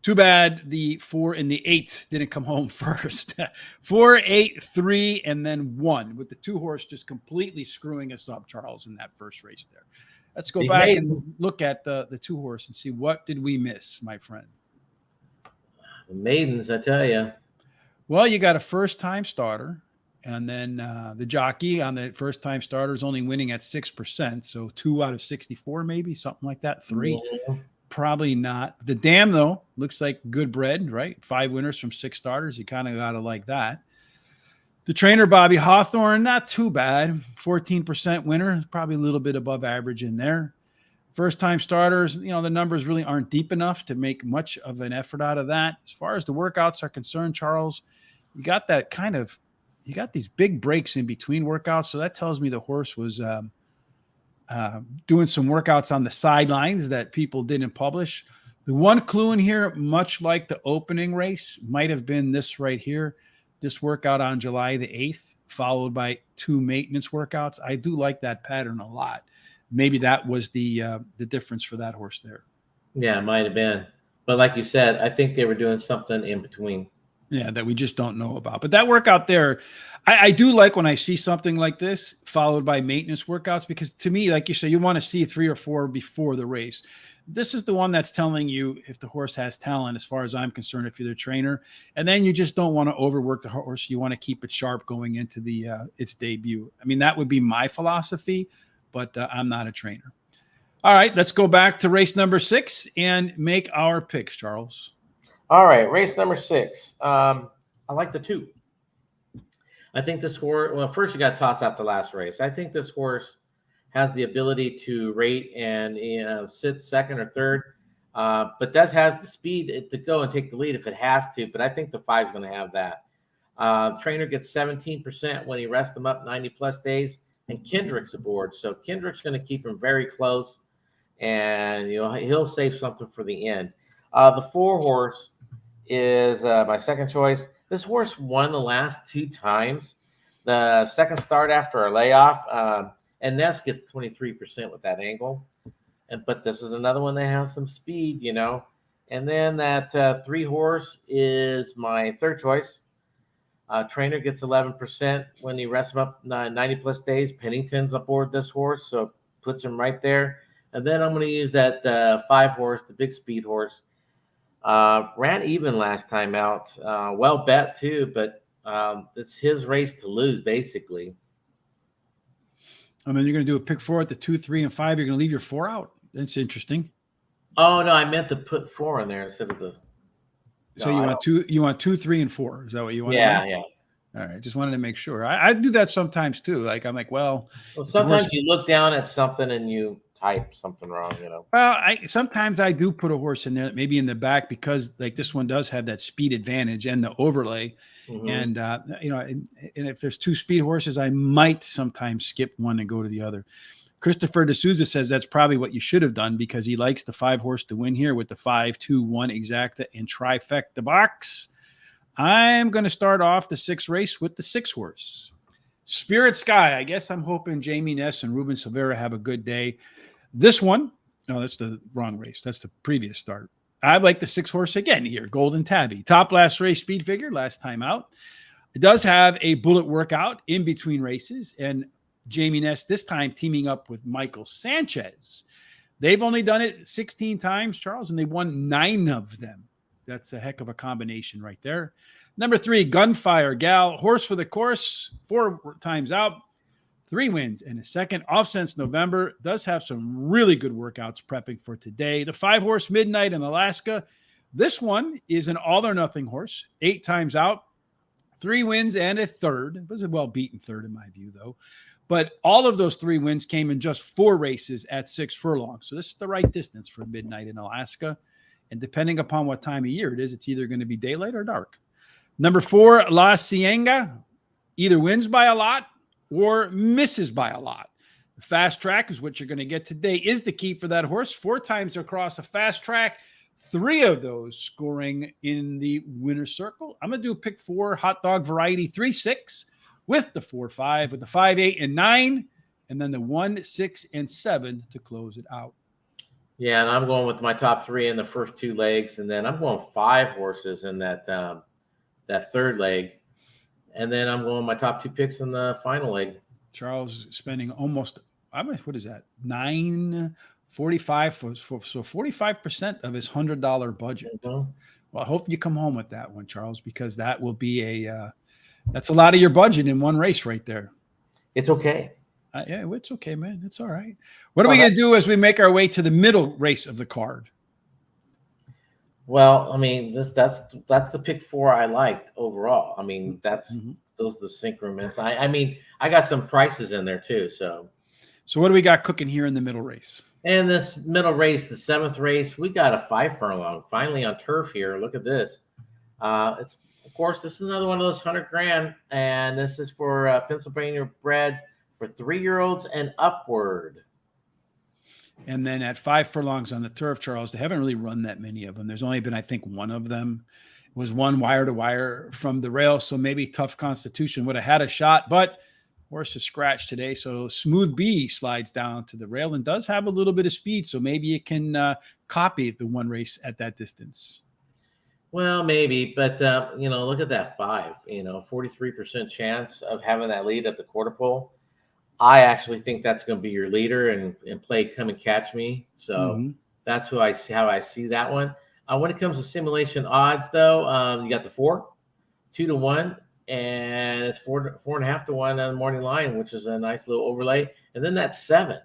Too bad the 4 and the 8 didn't come home first. 4, 8, 3, and then 1, with the 2 horse just completely screwing us up, Charles, in that first race there. Let's go back and look at the 2 horse and see what did we miss, my friend. The maidens, I tell you. Well, you got a first-time starter, and then the jockey on the first-time starter is only winning at 6%, so 2 out of 64 maybe, something like that, 3. Yeah. Probably not. The dam, though, looks like good bread, right? 5 winners from 6 starters. You kind of got to like that. The trainer, Bobby Hawthorne, not too bad. 14% winner, probably a little bit above average in there. First-time starters, the numbers really aren't deep enough to make much of an effort out of that. As far as the workouts are concerned, Charles, you got these big breaks in between workouts, so that tells me the horse was doing some workouts on the sidelines that people didn't publish. The one clue in here, much like the opening race, might have been this right here. This workout on July the 8th, followed by 2 maintenance workouts. I do like that pattern a lot. Maybe that was the difference for that horse there. Yeah, it might have been. But like you said, I think they were doing something in between. Yeah, that we just don't know about. But that workout there, I do like when I see something like this followed by maintenance workouts, because to me, like you say, you want to see 3 or 4 before the race. This is the one that's telling you if the horse has talent, as far as I'm concerned, if you're the trainer. And then you just don't want to overwork the horse. You want to keep it sharp going into the its debut. I mean, that would be my philosophy, but I'm not a trainer. All right, let's go back to race number 6 and make our picks, Charles. All right, race number 6. I like the 2. I think this horse, well, first you got to toss out the last race. I think this horse has the ability to rate and sit second or third, but does has the speed to go and take the lead if it has to. But I think the 5 is going to have that. Trainer gets 17% when he rests them up 90+ days, and Kendrick's aboard. So Kendrick's going to keep him very close, and he'll save something for the end. The 4 horse is my second choice. This horse won the last 2 times. The second start after a layoff, and Ness gets 23% with that angle. But this is another one that has some speed, And then that 3 horse is my third choice. Trainer gets 11% when he rests him up 90+ days. Pennington's aboard this horse, so puts him right there. And then I'm going to use that 5 horse, the big speed horse. Ran even last time out. Well bet too, but it's his race to lose, basically. I mean, you're going to do a pick 4 at the 2, 3, and 5. You're going to leave your 4 out. That's interesting. Oh no, I meant to put 4 in there instead of the. So you want 2, 3, and 4. Is that what you want? Yeah. All right. Just wanted to make sure. I do that sometimes too. Like I'm like, well, sometimes you look down at something and you type something wrong, Well, sometimes I do put a horse in there, maybe in the back, because like this one does have that speed advantage and the overlay. Mm-hmm. And and if there's 2 speed horses, I might sometimes skip one and go to the other. Christopher D'Souza says that's probably what you should have done, because he likes the 5 horse to win here with the 5, 2, 1 exacta and trifecta box. I'm going to start off the 6th race with the 6 horse. Spirit Sky. I guess I'm hoping Jamie Ness and Ruben Silvera have a good day. This one, no, that's the wrong race. That's the previous start. I like the 6 horse again here, Golden Tabby. Top last race speed figure, last time out. It does have a bullet workout in between races, and Jamie Ness this time teaming up with Michael Sanchez. They've only done it 16 times, Charles, and they won 9 of them. That's a heck of a combination right there. Number 3, Gunfire Gal, horse for the course, 4 times out. 3 wins and a second off since November. Does have some really good workouts prepping for today. The 5 horse Midnight in Alaska. This one is an all or nothing horse. 8 times out, 3 wins and a third. It was a well-beaten third in my view, though. But all of those 3 wins came in just 4 races at 6 furlongs. So this is the right distance for Midnight in Alaska. And depending upon what time of year it is, it's either going to be daylight or dark. Number 4, La Cienga, either wins by a lot or misses by a lot. The fast track is what you're going to get today, is the key for that horse. 4 times across a fast track, 3 of those scoring in the winner's circle. I'm going to do pick 4, hot dog variety, 3, 6, with the 4, 5, with the 5, 8, and 9, and then the 1, 6, and 7 to close it out. Yeah, and I'm going with my top 3 in the first 2 legs, and then I'm going 5 horses in that third leg. And then I'm going my top 2 picks in the final leg. Charles spending almost, what is that? $9.45 so 45% of his $100 budget. Mm-hmm. Well, I hope you come home with that one, Charles, because that will be that's a lot of your budget in one race right there. It's okay. Yeah, it's okay, man. It's all right. What are we going to do as we make our way to the middle race of the card? Well, I mean, that's the pick 4 I liked overall. I mean, those are the synchronments. I mean, I got some prices in there too. So what do we got cooking here in the middle race? And this middle race, the 7th race, we got a 5 furlong finally on turf here. Look at this. It's of course this is another one of those $100,000, and this is for Pennsylvania bred for 3-year-olds and upward. And then at 5 furlongs on the turf, Charles, they haven't really run that many of them. There's only been, I think, one of them was one wire to wire from the rail. So maybe Tough Constitution would have had a shot, but horse is scratched today. So Smooth B slides down to the rail and does have a little bit of speed. So maybe it can copy the one race at that distance. Well, maybe, but look at that 5. 43% chance of having that lead at the quarter pole. I actually think that's going to be your leader and play Come and Catch Me. So that's how I see that one. When it comes to simulation odds, though, you got the 4, 2-1, and it's 4.5 to 1 on the morning line, which is a nice little overlay. And then that's 7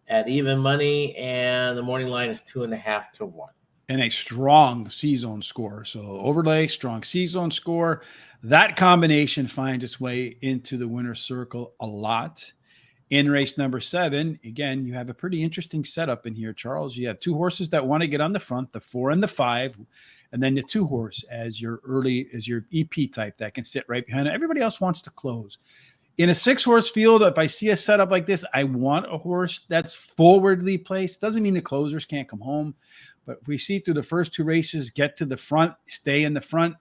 at even money, and the morning line is 2.5 to 1. And a strong C-zone score. So overlay, strong C-zone score. That combination finds its way into the winner's circle a lot. In race number 7, again, you have a pretty interesting setup in here, Charles. You have 2 horses that want to get on the front, the 4 and the 5, and then the 2 horse as your EP type that can sit right behind it. Everybody else wants to close. In a 6 horse field, if I see a setup like this, I want a horse that's forwardly placed. Doesn't mean the closers can't come home, but if we see through the first 2 races, get to the front, stay in the front.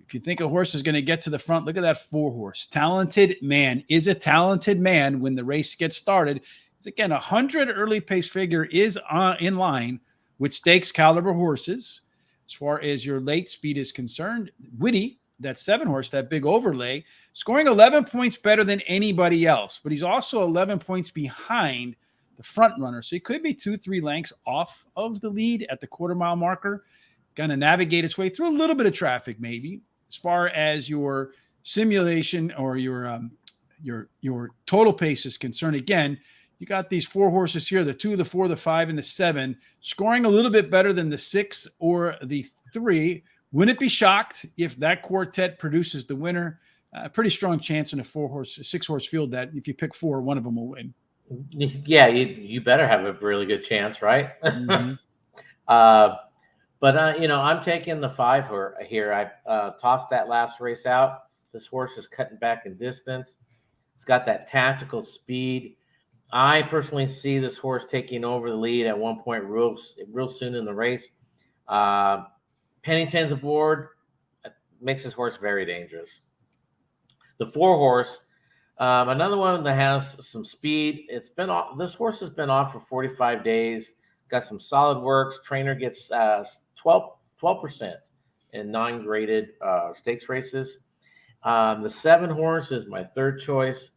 If you think a horse is going to get to the front, look at that 4 horse. Talented Man is a talented man when the race gets started. It's again, 100 early pace figure is in line with stakes caliber horses. As far as your late speed is concerned, Witty, that 7 horse, that big overlay, scoring 11 points better than anybody else, but he's also 11 points behind the front runner. So he could be 2-3 lengths off of the lead at the quarter mile marker. Going to navigate its way through a little bit of traffic, maybe. As far as your simulation or your total pace is concerned, again, you got these 4 horses here, the 2, the 4, the 5, and the 7, scoring a little bit better than the 6 or the 3. Wouldn't be shocked if that quartet produces the winner. A pretty strong chance in a 6 horse field that if you pick 4, one of them will win. Yeah, you better have a really good chance, right? But I'm taking the 5 here. I tossed that last race out. This horse is cutting back in distance. It's got that tactical speed. I personally see this horse taking over the lead at one point real soon in the race. Pennington's aboard. Makes this horse very dangerous. The 4 horse, another one that has some speed. This horse has been off for 45 days. Got some solid works. Trainer gets 12% in non-graded stakes races. The 7 horse is my 3rd choice.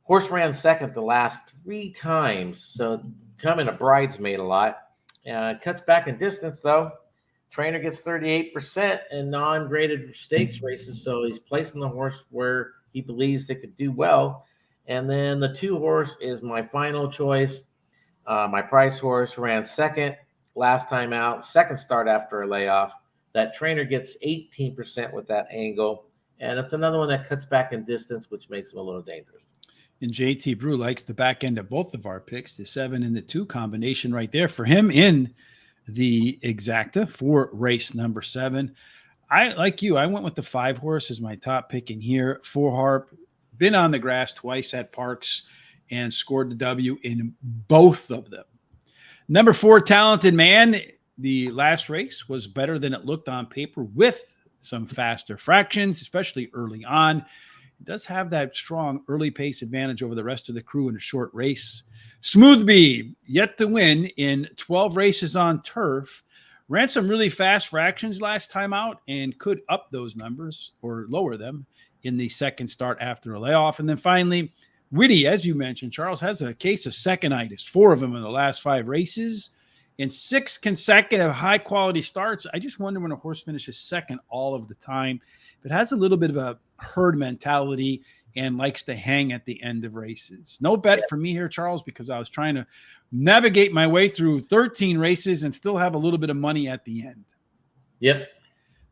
Horse ran second the last 3 times, so becoming a bridesmaid a lot. Cuts back in distance, though. Trainer gets 38% in non-graded stakes races, so he's placing the horse where he believes it could do well. And then the 2 horse is my final choice. My price horse ran second last time out, second start after a layoff. That Trainer gets 18% with that angle, and it's another one that cuts back in distance, which makes him a little dangerous. And JT Brew likes the back end of both of our picks, the 7 and the 2 combination right there for him in the exacta for race number 7. I like you. I went with the 5 horse as my top pick in here. 4 Harp, been on the grass twice at Parx and scored the W in both of them. Number 4, Talented Man. The last race was better than it looked on paper with some faster fractions, especially early on. It does have that strong early pace advantage over the rest of the crew in a short race. Smooth B, yet to win in 12 races on turf. Ran some really fast fractions last time out and could up those numbers or lower them in the second start after a layoff. And then finally, Witty, as you mentioned, Charles, has a case of seconditis, 4 of them in the last 5 races. In 6 consecutive high-quality starts, I just wonder when a horse finishes second all of the time. If it has a little bit of a herd mentality and likes to hang at the end of races. No bet for me here, Charles, because I was trying to navigate my way through 13 races and still have a little bit of money at the end. Yep.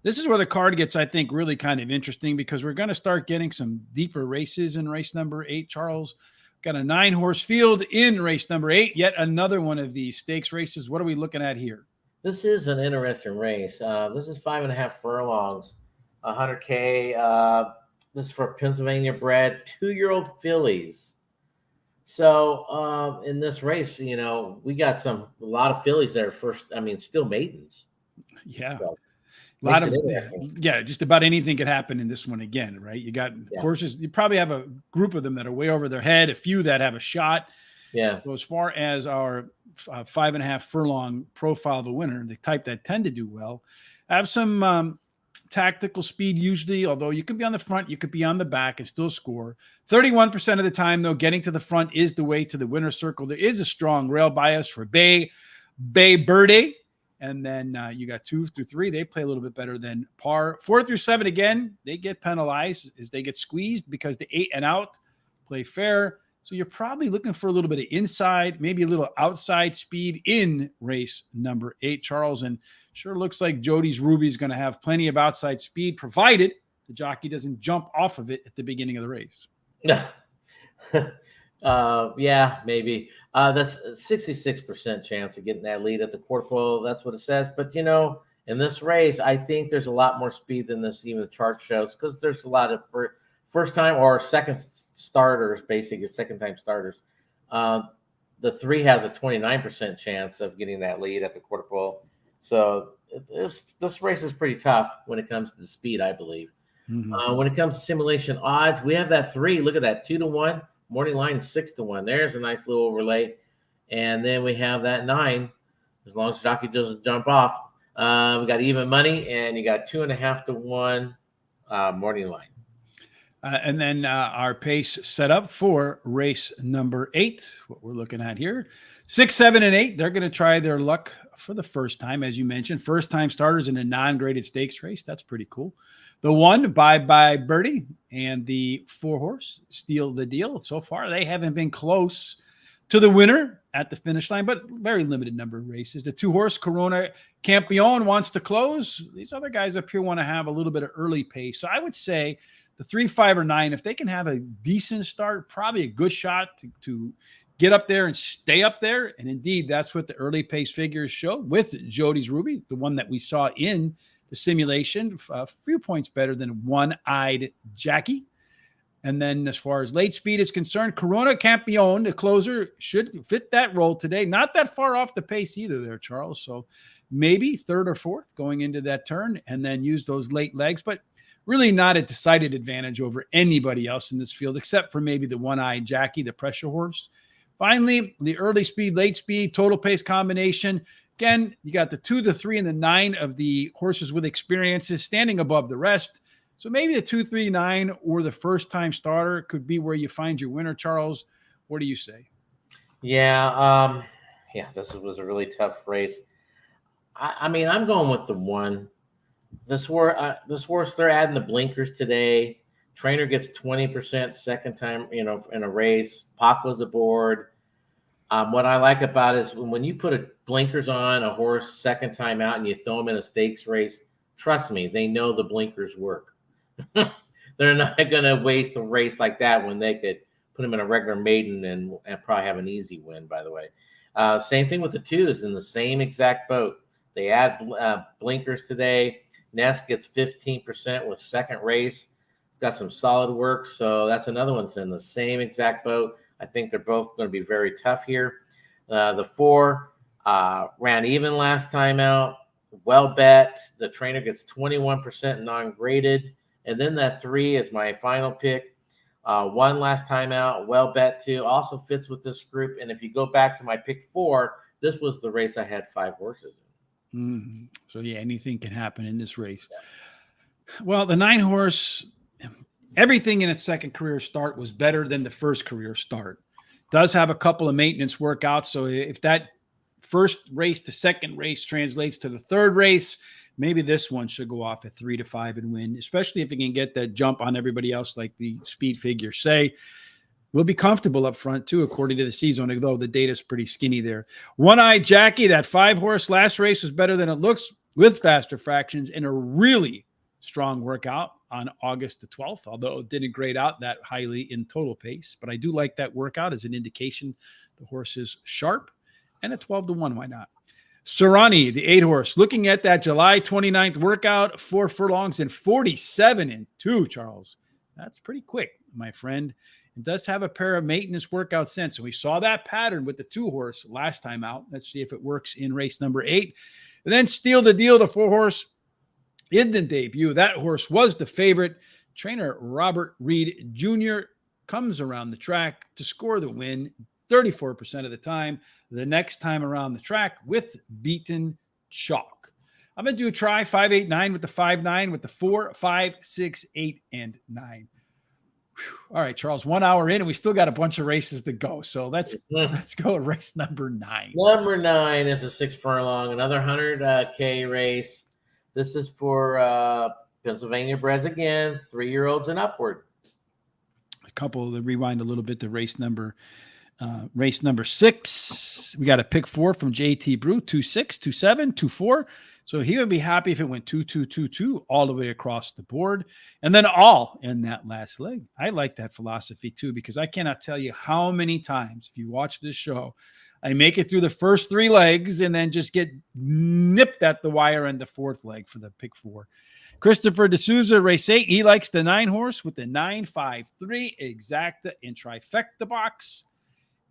This is where the card gets, I think, really kind of interesting because we're going to start getting some deeper races in race number 8, Charles. Got a 9-horse field in race number 8, yet another one of these stakes races. What are we looking at here? This is an interesting race. This is 5.5 furlongs, 100K. This is for Pennsylvania bred 2-year-old fillies. So in this race, we got a lot of fillies there first. I mean, still maidens. Yeah. So A lot makes of, it interesting. yeah, just about anything could happen in this one again, right? You got Yeah. horses, you probably have a group of them that are way over their head, a few that have a shot. Yeah. So as far as our 5.5 furlong profile of a winner, the type that tend to do well, have some tactical speed usually, although you could be on the front, you could be on the back and still score. 31% of the time, though, getting to the front is the way to the winner's circle. There is a strong rail bias for Bay Birdie. And then you got 2 through 3. They play a little bit better than par. 4 through 7, again, they get penalized as they get squeezed because the 8 and out play fair. So you're probably looking for a little bit of inside, maybe a little outside speed in race number 8, Charles. And sure looks like Jody's Ruby is going to have plenty of outside speed, provided the jockey doesn't jump off of it at the beginning of the race. Yeah, maybe. That's a 66% chance of getting that lead at the quarter pole. That's what it says. But, in this race, I think there's a lot more speed than this, even the chart shows, because there's a lot of first time or second starters, basically second time starters. The 3 has a 29% chance of getting that lead at the quarter pole. So this race is pretty tough when it comes to the speed, I believe. Mm-hmm. When it comes to simulation odds, we have that 3. Look at that, 2-1. Morning line is 6-1. There's a nice little overlay. And then we have that 9. As long as jockey doesn't jump off, we got even money, and you got 2.5-1 morning line. And then our pace set up for race number 8, what we're looking at here. 6, 7, and 8, they're going to try their luck for the first time, as you mentioned. First-time starters in a non-graded stakes race. That's pretty cool. The 1, Bye Bye Birdie, and the 4 horse, Steal the Deal. So far, they haven't been close to the winner at the finish line, but very limited number of races. The 2 horse, Corona Campione, wants to close. These other guys up here want to have a little bit of early pace. So I would say the 3, 5, or 9, if they can have a decent start, probably a good shot to get up there and stay up there. And indeed, that's what the early pace figures show with Jody's Ruby, the one that we saw in the simulation, a few points better than One-Eyed Jackie. And then as far as late speed is concerned, Corona Campione, the closer, should fit that role today. Not that far off the pace either there, Charles. So maybe 3rd or 4th going into that turn and then use those late legs, but really not a decided advantage over anybody else in this field, except for maybe the One-Eyed Jackie, the pressure horse. Finally, the early speed, late speed, total pace combination. Again, you got the 2, the 3, and the 9 of the horses with experiences standing above the rest. So maybe the 2, 3, 9 or the first-time starter could be where you find your winner, Charles. What do you say? Yeah, this was a really tough race. I mean, I'm going with the 1. This horse, they're adding the blinkers today. Trainer gets 20% second time, in a race. Paco's aboard. What I like about it is when you put blinkers on a horse second time out and you throw them in a stakes race, trust me, they know the blinkers work. They're not going to waste a race like that when they could put them in a regular maiden and probably have an easy win, by the way. Same thing with the 2s in the same exact boat. They add blinkers today. Ness gets 15% with second race. It's got some solid work, so that's another one's in the same exact boat. I think they're both going to be very tough here. The 4 ran even last time out. Well bet. The trainer gets 21% non-graded. And then that 3 is my final pick. 1 last time out. Well bet too. Also fits with this group. And if you go back to my pick 4, this was the race I had 5 horses in. Mm-hmm. So, yeah, anything can happen in this race. Well, the 9 horse, everything in its second career start was better than the first career start. Does have a couple of maintenance workouts. So if that first race to second race translates to the third race, maybe this one should go off at 3 to 5 and win, especially if it can get that jump on everybody else, like the speed figures say. Will be comfortable up front, too, according to the season, although the data's pretty skinny there. One-Eyed Jackie, that 5 horse last race was better than it looks with faster fractions in a really strong workout on August the 12th, although it didn't grade out that highly in total pace. But I do like that workout as an indication the horse is sharp. And at 12-1, why not? Serrani, the 8 horse, looking at that July 29th workout, 4 furlongs and 47-2, Charles. That's pretty quick, my friend. It does have a pair of maintenance workouts since. And we saw that pattern with the 2-horse last time out. Let's see if it works in race number 8. And then Steal the Deal, the 4-horse in the debut. That horse was the favorite. Trainer Robert Reed Jr. comes around the track to score the win 34% of the time. The next time around the track with beaten chalk. I'm going to do a try 5, 8, 9 with the 5, 9 with the 4, 5, 6, 8, and 9. Whew. All right, Charles, 1 hour in and we still got a bunch of races to go. So let's go to race number 9. Number 9 is a 6 furlong, another 100K race. This is for Pennsylvania breds again, 3-year-olds and upward. A couple to rewind a little bit to race number 6. We got a pick 4 from JT Brew, 2-6, 2-7, 2-4. So he would be happy if it went 2-2-2-2 all the way across the board. And then all in that last leg. I like that philosophy too, because I cannot tell you how many times, if you watch this show, I make it through the first 3 legs and then just get nipped at the wire in the 4th leg for the pick 4. Christopher D'Souza, race 8. He likes the 9-horse with the 9-5-3 exacta in trifecta box.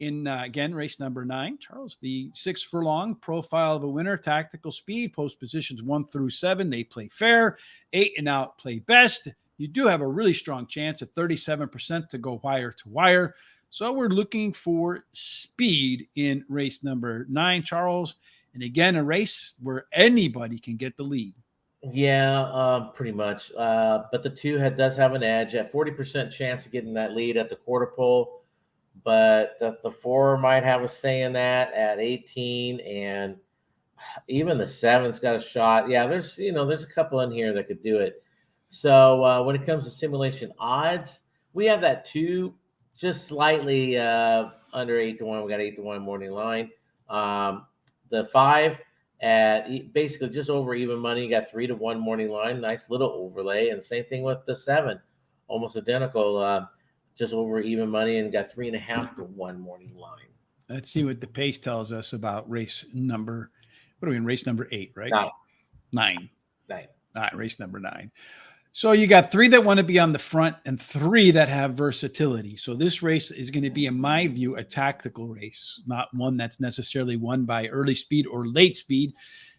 In, again, race number 9, Charles, the 6 furlong, profile of a winner, tactical speed, post positions 1 through 7. They play fair. 8 and out play best. You do have a really strong chance at 37% to go wire to wire. So we're looking for speed in race number 9, Charles. And again, a race where anybody can get the lead. Yeah, pretty much. But the 2 does have an edge at 40% chance of getting that lead at the quarter pole. But the 4 might have a say in that at 18, and even the 7's got a shot. Yeah, there's a couple in here that could do it. So when it comes to simulation odds, we have that 2 just slightly under 8-1. We got 8-1 morning line. The 5 at basically just over even money. You got 3-1 morning line. Nice little overlay, and same thing with the 7, almost identical. Just over even money, and got 3.5-1 morning line. Let's see what the pace tells us about race number. What are we in? Race number 8, right? 9. All right, race number 9. So you got 3 that want to be on the front and 3 that have versatility. So this race is going to be, in my view, a tactical race, not one that's necessarily won by early speed or late speed.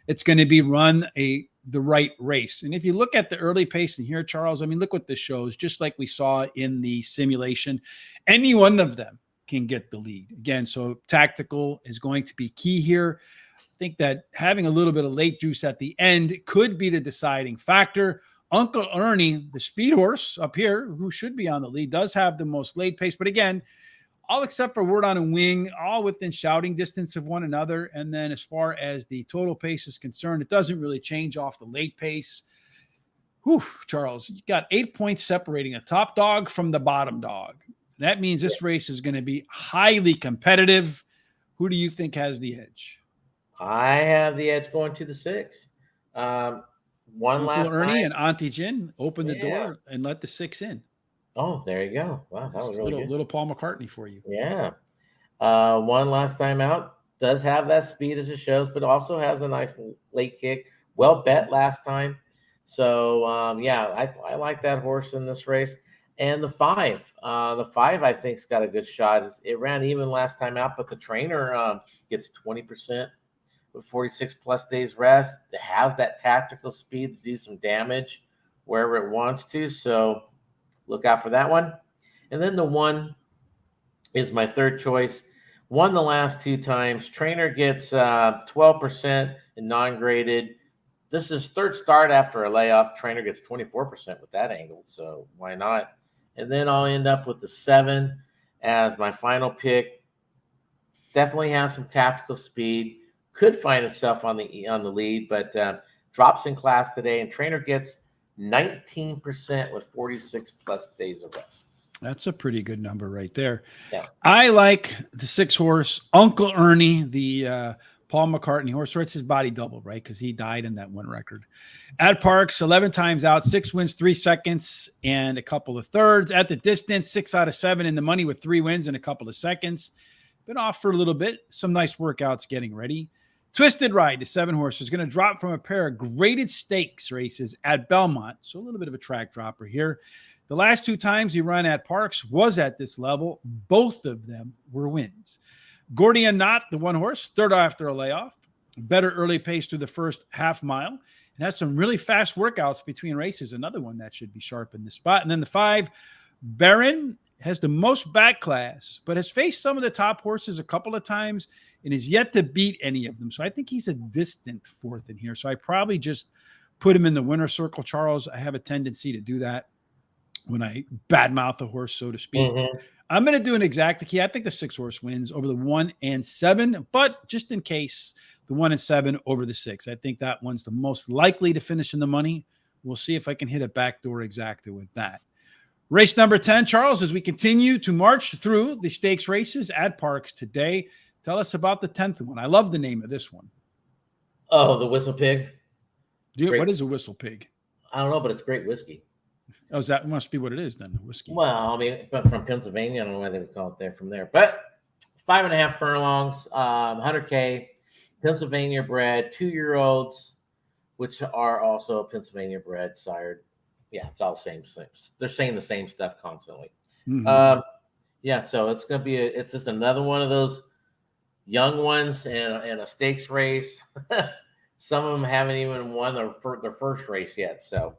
It's going to be run the right race. And if you look at the early pace in here, Charles, I mean, look what this shows, just like we saw in the simulation, any one of them can get the lead. Again, so tactical is going to be key here. I think that having a little bit of late juice at the end could be the deciding factor. Uncle Ernie, the speed horse up here, who should be on the lead, does have the most late pace. But again, all except for Word on a Wing, all within shouting distance of one another. And then as far as the total pace is concerned, it doesn't really change off the late pace. Whew, Charles, you got 8 points separating a top dog from the bottom dog. That means this race is going to be highly competitive. Who do you think has the edge? I have the edge going to the 6. Uncle Last Ernie time. and Auntie Jin open the door and let the 6 in. Oh, there you go. Wow, that was really good. Little Paul McCartney for you. Yeah. 1 last time out. Does have that speed as it shows, but also has a nice late kick. Well bet last time. So, I like that horse in this race. And the 5. The 5, I think, has got a good shot. It ran even last time out, but the trainer gets 20% with 46-plus days rest. It has that tactical speed to do some damage wherever it wants to. So, look out for that one. And then the 1 is my 3rd choice. Won the last 2 times. Trainer gets 12% in non-graded. This is 3rd start after a layoff. Trainer gets 24% with that angle, so why not? And then I'll end up with the 7 as my final pick. Definitely has some tactical speed. Could find itself on the lead, but drops in class today. And Trainer gets 19% with 46-plus days of rest. That's a pretty good number right there. Yeah. I like the 6 horse, Uncle Ernie, the Paul McCartney horse. So it's his body double, right? Because he died in that one record. At Parx, 11 times out, 6 wins, 3 seconds, and a couple of thirds. At the distance, 6 out of 7 in the money with 3 wins and a couple of seconds. Been off for a little bit. Some nice workouts getting ready. Twisted Ride, the 7 horse, is going to drop from a pair of graded stakes races at Belmont. So a little bit of a track dropper here. The last 2 times he ran at Parx was at this level. Both of them were wins. Gordian Knot, the one horse, third after a layoff. Better early pace through the first half mile. It has some really fast workouts between races. Another one that should be sharp in this spot. And then the 5, Baron, has the most back class, but has faced some of the top horses a couple of times and is yet to beat any of them. So I think he's a distant 4th in here. So I probably just put him in the winner's circle, Charles. I have a tendency to do that when I badmouth a horse, so to speak. I'm going to do an exacta key. I think the 6 horse wins over the 1 and 7, but just in case, the 1 and 7 over the 6. I think that one's the most likely to finish in the money. We'll see if I can hit a backdoor exacta with that. Race number 10, Charles, as we continue to march through the stakes races at Parx today. Tell us about the 10th one. I love the name of this one. Oh, the Whistle Pig. Dude, what is a Whistle Pig? I don't know, but it's great whiskey. Oh, that must be what it is then, the whiskey. Well, I mean, but from Pennsylvania, I don't know why they would call it there from there. But 5.5 furlongs, 100K, Pennsylvania bred, 2-year-olds, which are also Pennsylvania bred, sired. Yeah, it's all the same things. They're saying the same stuff constantly. Yeah, so it's going to be it's just another one of those young ones in a stakes race. Some of them haven't even won their first race yet. So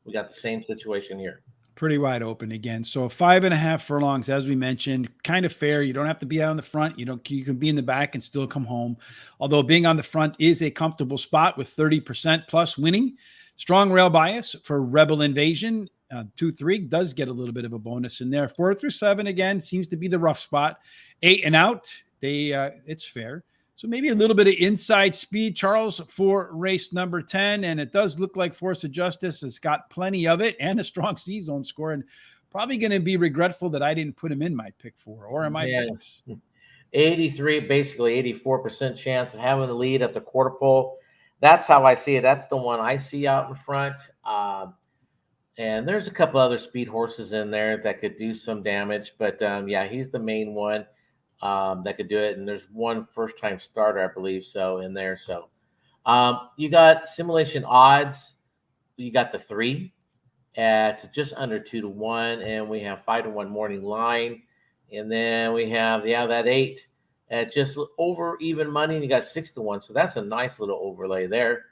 we got the same situation here. Pretty wide open again. So 5.5 furlongs, as we mentioned, kind of fair. You don't have to be out in the front. You can be in the back and still come home. Although being on the front is a comfortable spot with 30% plus winning. Strong rail bias for Rebel Invasion. 2-3 does get a little bit of a bonus in there. 4 through 7 again seems to be the rough spot. 8 and out, it's fair. So maybe a little bit of inside speed, Charles, for race number 10. And it does look like Force of Justice has got plenty of it and a strong C-zone score. And probably going to be regretful that I didn't put him in my pick 4 or in my picks. 83, basically 84% chance of having the lead at the quarter pole. That's how I see it. That's the one I see out in front. And there's a couple other speed horses in there that could do some damage. But, yeah, he's the main one that could do it. And there's one first-time starter, I believe, so in there. So you got simulation odds. You got the 3 at just under 2-1. And we have 5-1 morning line. And then we have, that 8. At just over even money, and you got 6-1. So that's a nice little overlay there.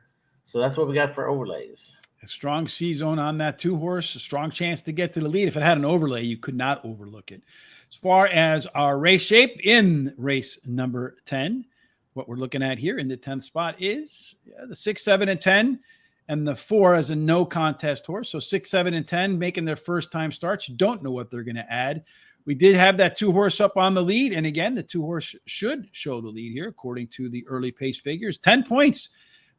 So that's what we got for overlays. A strong C-zone on that 2 horse, a strong chance to get to the lead. If it had an overlay, you could not overlook it. As far as our race shape in race number 10, what we're looking at here in the 10th spot is the 6, 7, and 10, and the 4 as a no contest horse. So 6, 7, and 10 making their first time starts. You don't know what they're going to add. We did have that 2 horse up on the lead. And again, the 2 horse should show the lead here, according to the early pace figures. 10 points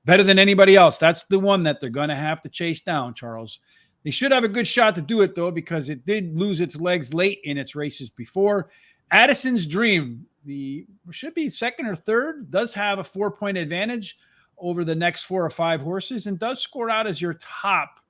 better than anybody else. That's the one that they're going to have to chase down, Charles. They should have a good shot to do it, though, because it did lose its legs late in its races before. Addison's Dream, should be second or third, does have a 4-point advantage over the next 4 or 5 horses and does score out as your top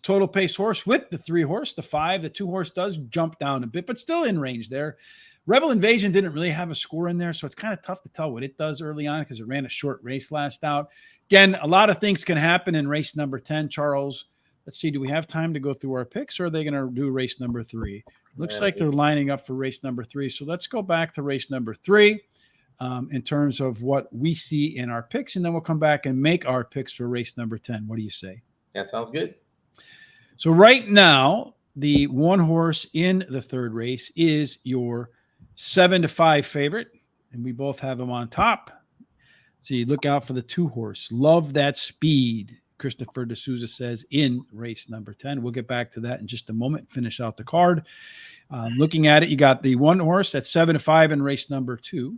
total pace horse with the 3 horse. The 5, the 2 horse does jump down a bit, but still in range there. Rebel Invasion didn't really have a score in there, so it's kind of tough to tell what it does early on because it ran a short race last out. Again, a lot of things can happen in race number 10, Charles. Let's see, do we have time to go through our picks, or are they going to do race number 3? Looks like they're lining up for race number 3. So let's go back to race number 3 in terms of what we see in our picks, and then we'll come back and make our picks for race number 10. What do you say? That sounds good. So right now, the 1 horse in the 3rd race is your 7-5 favorite, and we both have him on top. So you look out for the 2 horse. Love That Speed, Christopher D'Souza says, in race number 10. We'll get back to that in just a moment, finish out the card. Looking at it, you got the 1 horse at 7-5 in race number 2.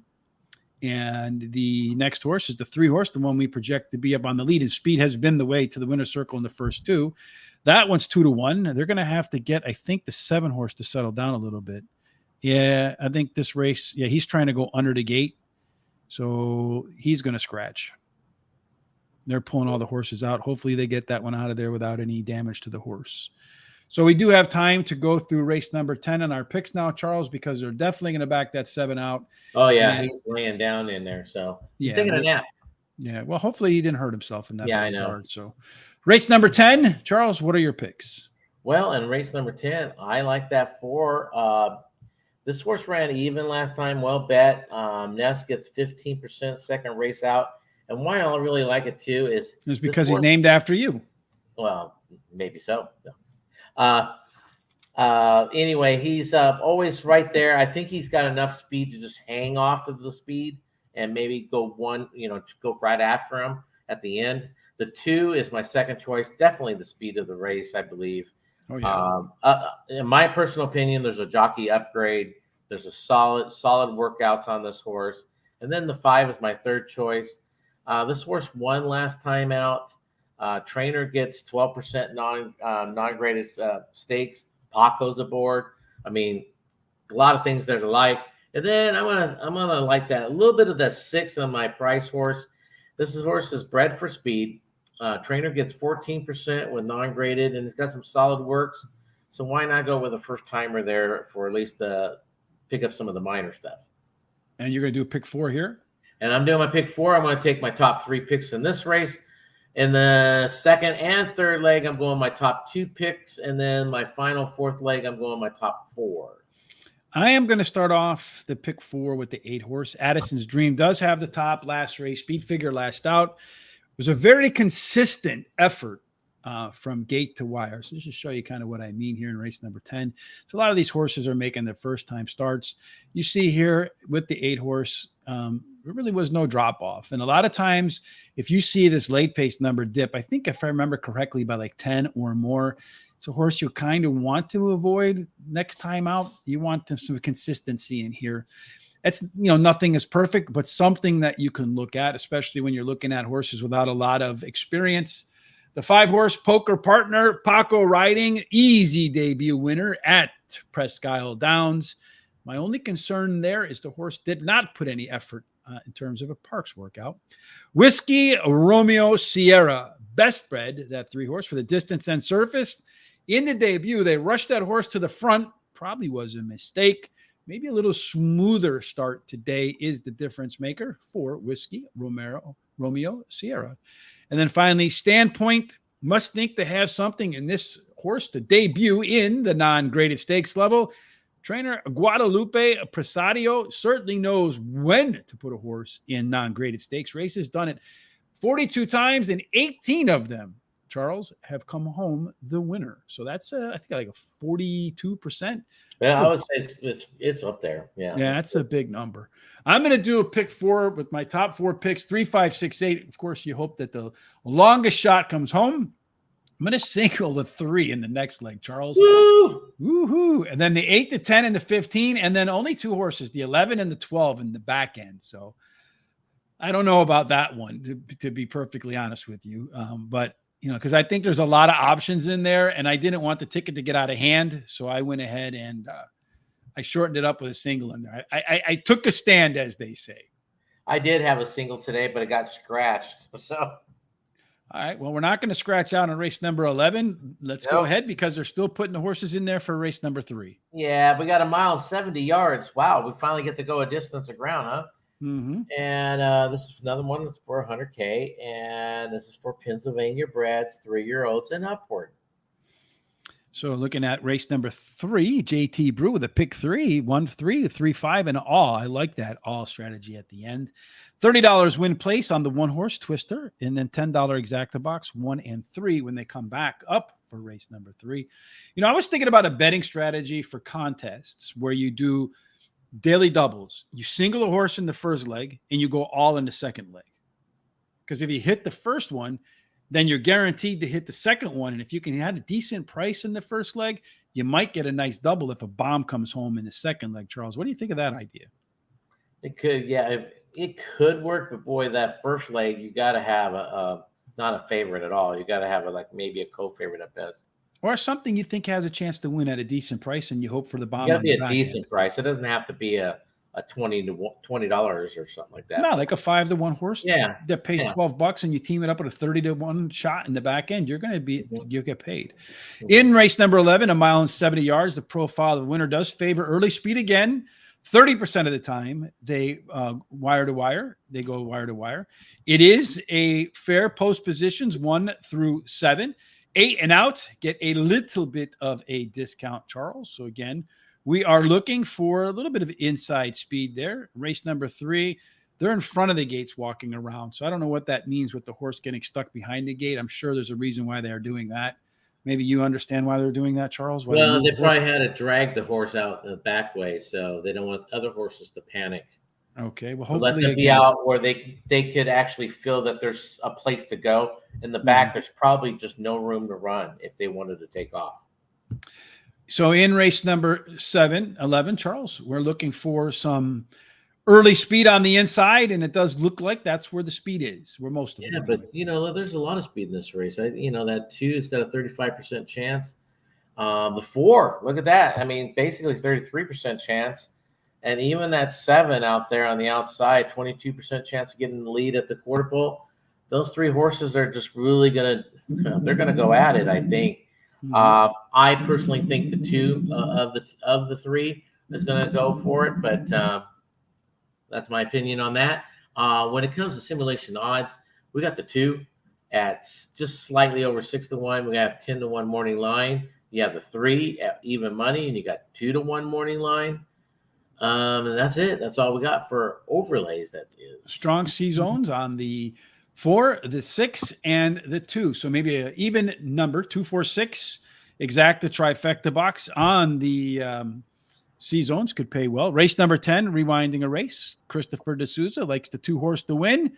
And the next horse is the 3 horse, the one we project to be up on the lead. And Speed has been the way to the winner's circle in the first 2. That one's 2-1. They're going to have to get, I think, the 7 horse to settle down a little bit. Yeah, I think this race, he's trying to go under the gate. So he's going to scratch. They're pulling all the horses out. Hopefully they get that one out of there without any damage to the horse. So we do have time to go through race number 10 in our picks now, Charles, because they're definitely going to back that 7 out. Oh, yeah, he's laying down in there. So he's taking a nap. Yeah, well, hopefully he didn't hurt himself in that. Yeah, I know. So race number 10, Charles, what are your picks? Well, in race number 10, I like that 4. This horse ran even last time, well bet. Ness gets 15% second race out. And why I really like it too is It's this because he's horse, named after you. well, maybe so. No. Anyway, he's always right there. I think he's got enough speed to just hang off of the speed and maybe go go right after him at the end. The 2 is my second choice. Definitely the speed of the race, I believe. Oh, yeah. In my personal opinion, there's a jockey upgrade. There's a solid workouts on this horse. And then the 5 is my third choice. This horse won last time out. Trainer gets 12% non-graded stakes. Paco's aboard. I mean, a lot of things there to like. And then I'm gonna like that a little bit of the 6 on my price horse. Horse is bred for speed. Trainer gets 14% with non-graded, and it's got some solid works. So why not go with a first timer there for at least pick up some of the minor stuff? And you're going to do pick 4 here? And I'm doing my pick 4. I'm going to take my top 3 picks in this race. In the second and third leg, I'm going my top 2 picks. And then my final 4th leg, I'm going my top 4. I am going to start off the pick 4 with the 8 horse. Addison's Dream does have the top last race. Speed figure last out. It was a very consistent effort from gate to wire. So just to show you kind of what I mean here in race number 10. So a lot of these horses are making their first time starts. You see here with the 8 horse, there really was no drop off. And a lot of times, if you see this late pace number dip, I think if I remember correctly, by like 10 or more, it's a horse you kind of want to avoid next time out. You want some consistency in here. It's, nothing is perfect, but something that you can look at, especially when you're looking at horses without a lot of experience. The 5 horse Poker Partner, Paco riding, easy debut winner at Presque Isle Downs. My only concern there is the horse did not put any effort in terms of a Parx workout. Whiskey Romeo Sierra, best bred, that 3 horse for the distance and surface. In the debut, they rushed that horse to the front. Probably was a mistake. Maybe a little smoother start today is the difference maker for Whiskey Romeo Sierra. And then finally, Standpoint. Must think they have something in this horse to debut in the non-graded stakes level. Trainer Guadalupe Presadio certainly knows when to put a horse in non-graded stakes races. Done it 42 times, and 18 of them, Charles, have come home the winner. So that's, I think, like a 42%. Yeah, I would say it's up there. Yeah, that's a big number. I'm going to do a pick 4 with my top 4 picks, 3, 5, 6, 8. Of course, you hope that the longest shot comes home. I'm going to single the 3 in the next leg, Charles. Woo! Woohoo! And then the 8, the 10, and the 15, and then only 2 horses, the 11 and the 12 in the back end. So I don't know about that one, to be perfectly honest with you. But, because I think there's a lot of options in there, and I didn't want the ticket to get out of hand. So I went ahead and I shortened it up with a single in there. I took a stand, as they say. I did have a single today, but it got scratched. So, all right. Well, we're not going to scratch out on race number 11. Let's go ahead, because they're still putting the horses in there for race number 3. Yeah, we got 1 mile and 70 yards. Wow, we finally get to go a distance of ground, huh? Mm-hmm. And this is another one that's for 100K, and this is for Pennsylvania breds, 3-year-olds and upward. So looking at race number 3, JT Brew with a pick 3, 1, 3, 3, 5, and all. I like that all strategy at the end. $30 win place on the 1 horse Twister, and then $10 exacta box 1 and 3 when they come back up for race number 3. I was thinking about a betting strategy for contests where you do daily doubles. You single a horse in the first leg and you go all in the second leg. Because if you hit the first one, then you're guaranteed to hit the second one. And if you can have a decent price in the first leg, you might get a nice double if a bomb comes home in the second leg. Charles, what do you think of that idea? It could, yeah, it could work, but boy, that first leg, you got to have not a favorite at all. You got to have maybe a co-favorite at best. Or something you think has a chance to win at a decent price, and you hope for the bomb. It got to be a decent price. It doesn't have to be a $20 or something like that. No, like a 5 to 1 horse. Yeah, that pays $12, and you team it up with a 30 to 1 shot in the back end. You're going to be you'll get paid. In race number 11, 1 mile and 70 yards. The profile of the winner does favor early speed again. 30% of the time they wire to wire. They go wire to wire. It is a fair post positions 1 through 7. 8 and out, get a little bit of a discount, Charles. So again, we are looking for a little bit of inside speed there. Race number 3, they're in front of the gates walking around. So I don't know what that means with the horse getting stuck behind the gate. I'm sure there's a reason why they're doing that. Maybe you understand why they're doing that, Charles? Why Well, they probably had to drag the horse out the back way, so they don't want other horses to panic. Okay, well, Let hopefully them be out where they could actually feel that there's a place to go. In the back, there's probably just no room to run if they wanted to take off. So in race number 11, Charles, we're looking for some early speed on the inside, and it does look like that's where the speed is, where most of it. Yeah, but there's a lot of speed in this race. That 2 has got a 35% chance. The 4, look at that. I mean, basically 33% chance. And even that 7 out there on the outside, 22% chance of getting the lead at the quarter pole. Those 3 horses are just really they're gonna go at it, I think. I personally think the 2 of the 3 is gonna go for it, but that's my opinion on that. When it comes to simulation odds, we got the 2 at just slightly over 6-1. We have 10-1 morning line. You have the 3 at even money, and you got 2-1 morning line. And that's it. That's all we got for overlays. That is strong C zones on the 4, the 6, and the 2. So maybe an even number, 2, 4, 6. Exact the trifecta box on the C zones could pay well. Race number 10, rewinding a race. Christopher D'Souza likes the 2 horse to win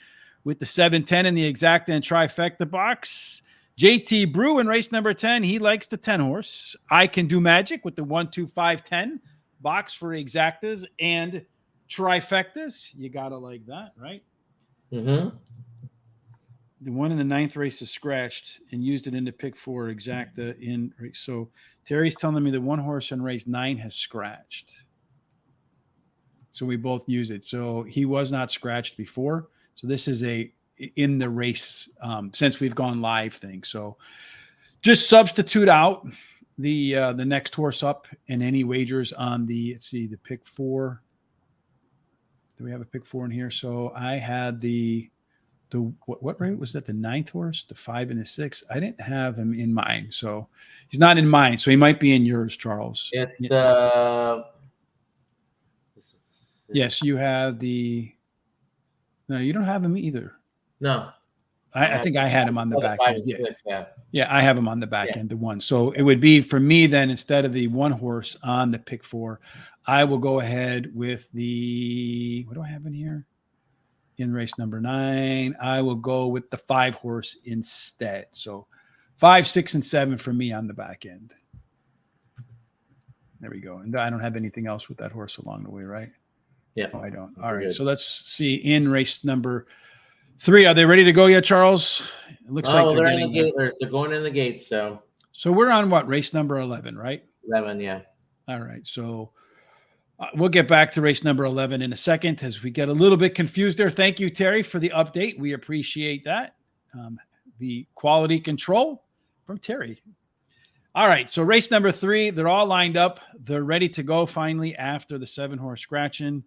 with the 7, 10 in the exacta and trifecta box. JT Brew in race number 10, he likes the 10 horse. I Can Do Magic with the 1, 2, 5, 10 box for exactas and trifectas. You gotta like that, right? Mm-hmm. The one in the 9th race is scratched and used it into pick 4 exacta in race. So Terry's telling me the 1 horse in race 9 has scratched. So we both use it. So he was not scratched before. So this is a in the race since we've gone live thing. So just substitute out the next horse up and any wagers on the, let's see, the pick 4. Do we have a pick 4 in here? So I had the what rate was that? The 9th horse, the 5 and the 6. I didn't have him in mine, so he's not in mine. So he might be in yours, Charles. It's yes, you have the. No, you don't have him either. No, I think I had him on the back end. Yeah, I have him on the back end, the 1. So it would be for me then, instead of the 1 horse on the pick 4, I will go ahead with the, what do I have in here? In race number 9, I will go with the 5 horse instead. So 5, 6, and 7 for me on the back end. There we go. And I don't have anything else with that horse along the way, right? Yeah. No, I don't. All right. So let's see in race number 3. Are they ready to go yet, Charles? It looks like they're in the gate. They're going in the gates. So we're on what? Race number 11, right? 11, yeah. All right. So we'll get back to race number 11 in a second as we get a little bit confused there. Thank you, Terry, for the update. We appreciate that. The quality control from Terry. All right. So race number 3, they're all lined up. They're ready to go finally after the 7 horse scratching.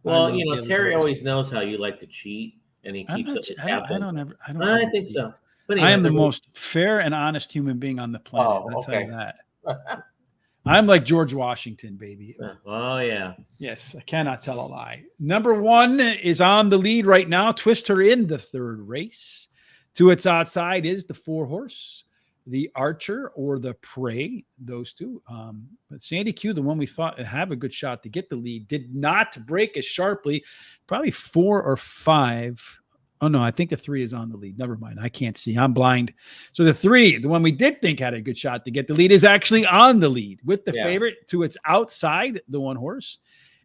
Well, Terry always knows how you like to cheat, and he keeps it. I think so. But I am the most fair and honest human being on the planet. I'll tell you that. I'm like George Washington, baby. Oh, yeah. Yes, I cannot tell a lie. Number 1 is on the lead right now. Twister in the 3rd race. To its outside is the 4 horse, the Archer or the Prey, those 2. But Sandy Q, the one we thought would have a good shot to get the lead, did not break as sharply. Probably 4 or 5. Oh, no, I think the 3 is on the lead. Never mind. I can't see. I'm blind. So the 3, the one we did think had a good shot to get the lead, is actually on the lead with the favorite to its outside, the 1 horse.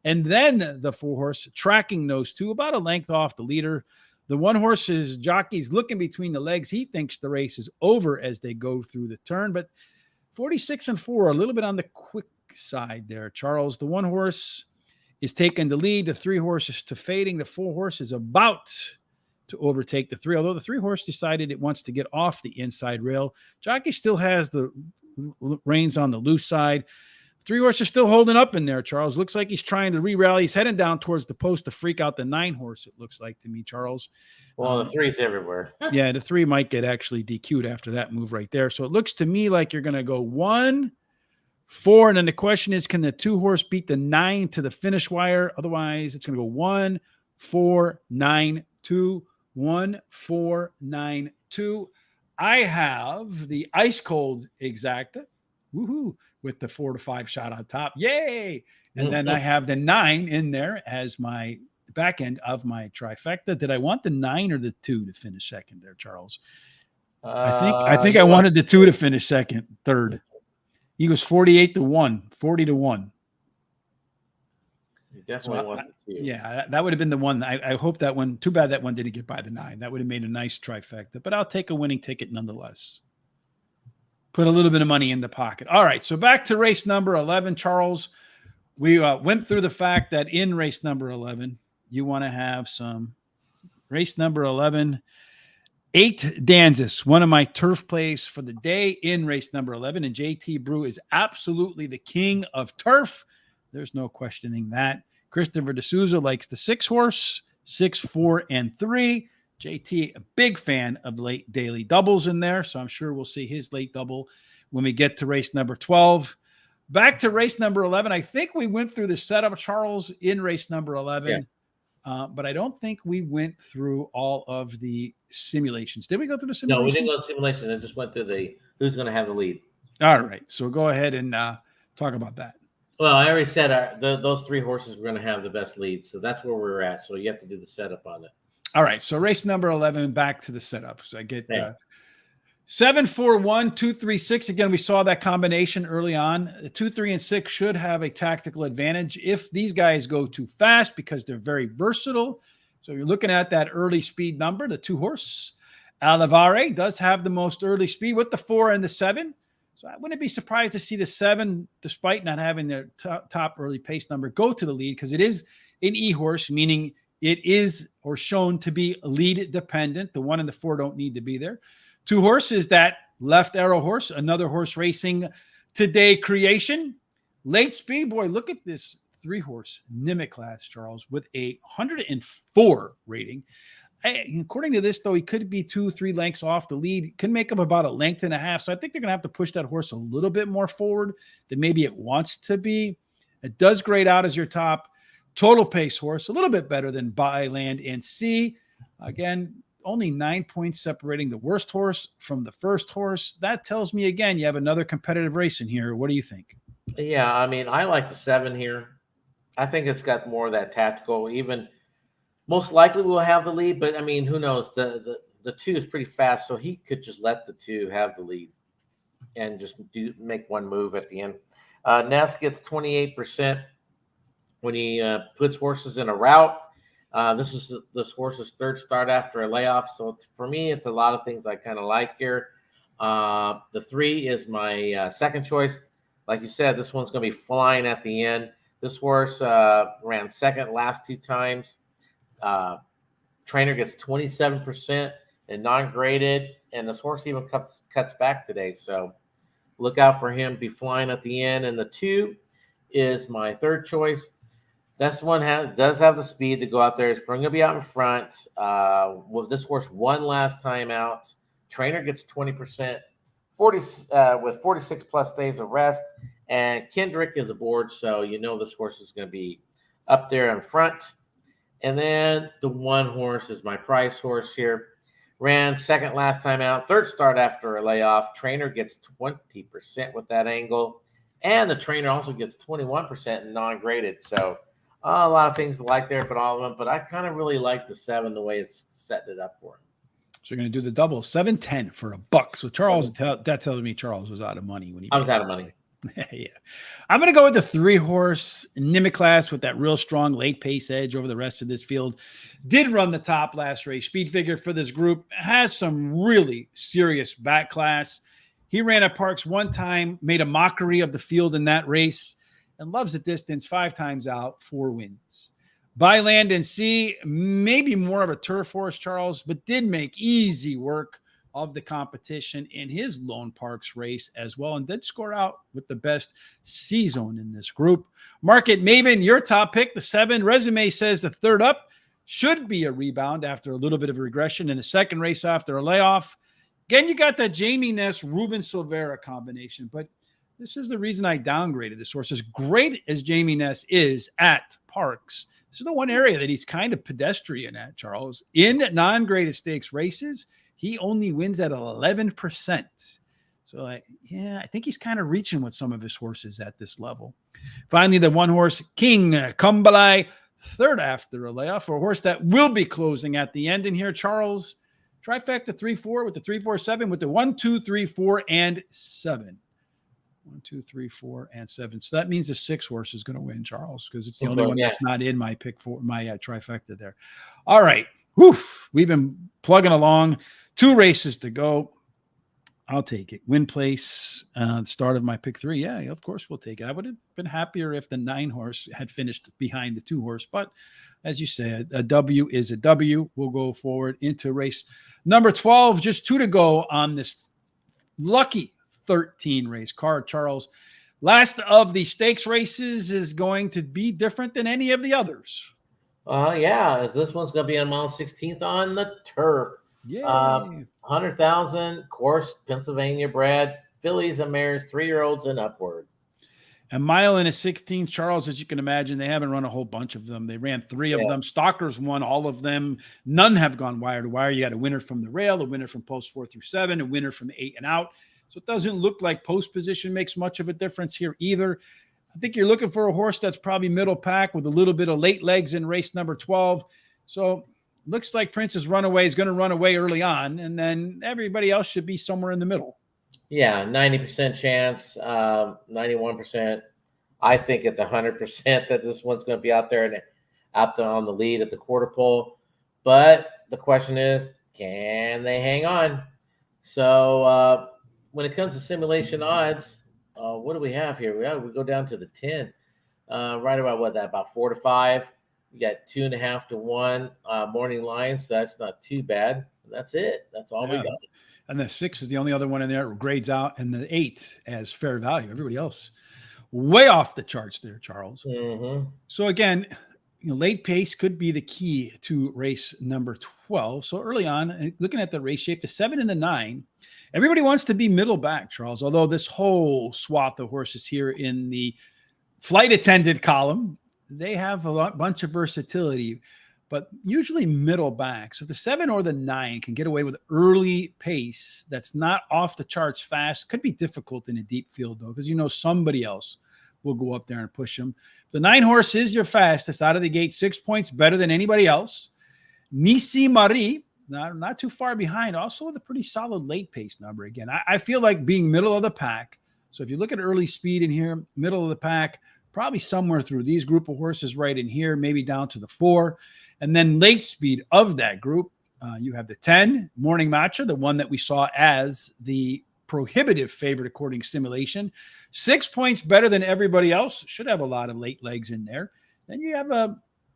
And then the 4 horse tracking those 2 about a length off the leader. The 1 horse's jockey's looking between the legs. He thinks the race is over as they go through the turn, but 46 and 4, a little bit on the quick side there, Charles. The 1 horse is taking the lead. The 3 horses to fading. The 4 horse is about to overtake the 3, although the 3 horse decided it wants to get off the inside rail. Jockey still has the reins on the loose side. 3 horse is still holding up in there, Charles. Looks like he's trying to re-rally. He's heading down towards the post to freak out the 9 horse, it looks like to me, Charles. Well, the 3's everywhere. Yeah, the 3 might get actually DQ'd after that move right there. So it looks to me like you're going to go 1, 4, and then the question is, can the 2 horse beat the 9 to the finish wire? Otherwise, it's going to go 1, 4, 9, 2, 1, 4, 9, 2. I have the ice cold exacta, woohoo, with the 4 to 5 shot on top. Yay! And then I have the 9 in there as my back end of my trifecta. Did I want the 9 or the 2 to finish second there, Charles? I think I wanted the 2 to finish third. He was 48 to 1, 40 to 1. You definitely want the 2. Yeah, that would have been the one. I hope that one. Too bad that one didn't get by the 9. That would have made a nice trifecta, but I'll take a winning ticket nonetheless. Put a little bit of money in the pocket. All right, so back to race number 11, Charles. We went through the fact that in race number 11, you want to have some race number 11, 8 Danzas, one of my turf plays for the day in race number 11. And JT Brew is absolutely the king of turf. There's no questioning that. Christopher D'Souza likes the 6 horse, 6, 4, and 3. JT, a big fan of late daily doubles in there, so I'm sure we'll see his late double when we get to race number 12. Back to race number 11. I think we went through the setup, Charles, in race number 11, but I don't think we went through all of the simulations. Did we go through the simulations? No, we didn't go through simulations. I just went through the who's going to have the lead. All right, so go ahead and talk about that. Well, I already said those 3 horses were going to have the best lead, so that's where we're at. So you have to do the setup on it. All right, so race number 11, back to the setup. So I get 7, 4, 1, 2, 3, 6. Again, we saw that combination early on. The 2, 3, and 6 should have a tactical advantage if these guys go too fast because they're very versatile. So you're looking at that early speed number, the 2 horse. Alivare does have the most early speed with the 4 and the 7. So I wouldn't be surprised to see the 7, despite not having their top early pace number, go to the lead because it is an E-horse, meaning it is or shown to be lead dependent. The 1 and the 4 don't need to be there. 2 horses, that left arrow horse, another horse racing today creation. Late speed, boy, look at this 3 horse Nimic class, Charles, with a 104 rating. According to this, though, he could be 2, 3 lengths off the lead. Could make up about a length and a half. So I think they're going to have to push that horse a little bit more forward than maybe it wants to be. It does grade out as your top total pace horse, a little bit better than By Land and Sea. Again, only 9 points separating the worst horse from the first horse. That tells me, again, you have another competitive race in here. What do you think? Yeah, I mean, I like the 7 here. I think it's got more of that tactical. Even most likely we'll have the lead, but I mean, who knows? The 2 is pretty fast, so he could just let the 2 have the lead and just make one move at the end. Ness gets 28% when he puts horses in a route. This horse's 3rd start after a layoff. So for me, it's a lot of things I kind of like here. The 3 is my 2nd choice. Like you said, this one's going to be flying at the end. This horse ran 2nd last 2 times. Trainer gets 27% and non-graded, and this horse even cuts back today. So look out for him, be flying at the end. And the 2 is my 3rd choice. This one does have the speed to go out there. It's going to be out in front. This horse won last time out. Trainer gets 20%, with 46 plus days of rest. And Kendrick is aboard, so you know this horse is going to be up there in front. And then the 1 horse is my price horse here. Ran 2nd last time out, 3rd start after a layoff. Trainer gets 20% with that angle. And the trainer also gets 21% non-graded. So a lot of things to like there, but all of them. But I kind of really like the 7, the way it's setting it up for him. So you're going to do the double, 7-10 for $1. So Charles, that tells me Charles was out of money when he. I was out of money. Yeah, I'm going to go with the 3 horse Nimic class with that real strong late pace edge over the rest of this field. Did run the top last race. Speed figure for this group, has some really serious back class. He ran at Parx 1 time, made a mockery of the field in that race, and loves the distance 5 times out, 4 wins. By Land and Sea, maybe more of a turf horse, Charles, but did make easy work of the competition in his lone Parx race as well, and did score out with the best C-zone in this group. Market Maven, your top pick, the 7. Resume says the third up should be a rebound after a little bit of regression in the second race after a layoff. Again, you got that Jamie Ness, Ruben Silvera combination, but this is the reason I downgraded this horse. As great as Jamie Ness is at Parx, this is the one area that he's kind of pedestrian at, Charles. In non-graded stakes races, he only wins at 11%. So, I think he's kind of reaching with some of his horses at this level. Finally, the one horse, King Kumbalai, third after a layoff, for a horse that will be closing at the end in here, Charles. Trifecta 3-4 with the 3-4-7 with the 1, 2, 3, 4, and 7. 1, 2, 3, 4, and 7. So that means the 6 horse is going to win, Charles, because it's the only one that's not in my pick for my trifecta there. All right. We've been plugging along. 2 races to go. I'll take it. Win place, the start of my pick 3. Yeah, of course we'll take it. I would have been happier if the 9 horse had finished behind the 2 horse. But as you said, a W is a W. We'll go forward into race number 12. Just 2 to go on this lucky 13 race card, Charles. Last of the stakes races is going to be different than any of the others. This one's going to be on mile 16th on the turf. Yeah. 100,000, course, Pennsylvania bred, fillies and mares, 3-year-olds and upward. A mile and a 16, Charles, as you can imagine, they haven't run a whole bunch of them. They ran 3 of them. Stalkers won all of them. None have gone wire to wire. You got a winner from the rail, a winner from post 4 through 7, a winner from 8 and out. So it doesn't look like post position makes much of a difference here either. I think you're looking for a horse that's probably middle pack with a little bit of late legs in race number 12. So looks like Prince's Runaway is going to run away early on, and then everybody else should be somewhere in the middle. Yeah, 90% chance, 91%. I think it's 100% that this one's going to be out there and on the lead at the quarter pole. But the question is, can they hang on? So when it comes to simulation odds, what do we have here? We go down to the 10, right about 4 to 5. You got 2.5 to 1 morning line, so that's not too bad. That's it. That's all we got. And the 6 is the only other one in there. Grades out, and the 8 as fair value. Everybody else way off the charts there, Charles. Mm-hmm. So again, late pace could be the key to race number 12. So early on, looking at the race shape, the 7 and the 9, everybody wants to be middle back, Charles. Although this whole swath of horses here in the flight attendant column, they have a bunch of versatility, but usually middle back. So the 7 or the 9 can get away with early pace that's not off the charts fast. Could be difficult in a deep field, though, because somebody else will go up there and push them. The 9 horse is your fastest out of the gate, 6 points better than anybody else. Nisi Marie, not too far behind, also with a pretty solid late pace number. Again, I feel like being middle of the pack. So if you look at early speed in here, middle of the pack, probably somewhere through these group of horses right in here, maybe down to the 4. And then late speed of that group, you have the 10, Morning Matcha, the one that we saw as the prohibitive favorite according to simulation. 6 points better than everybody else. Should have a lot of late legs in there. Then you have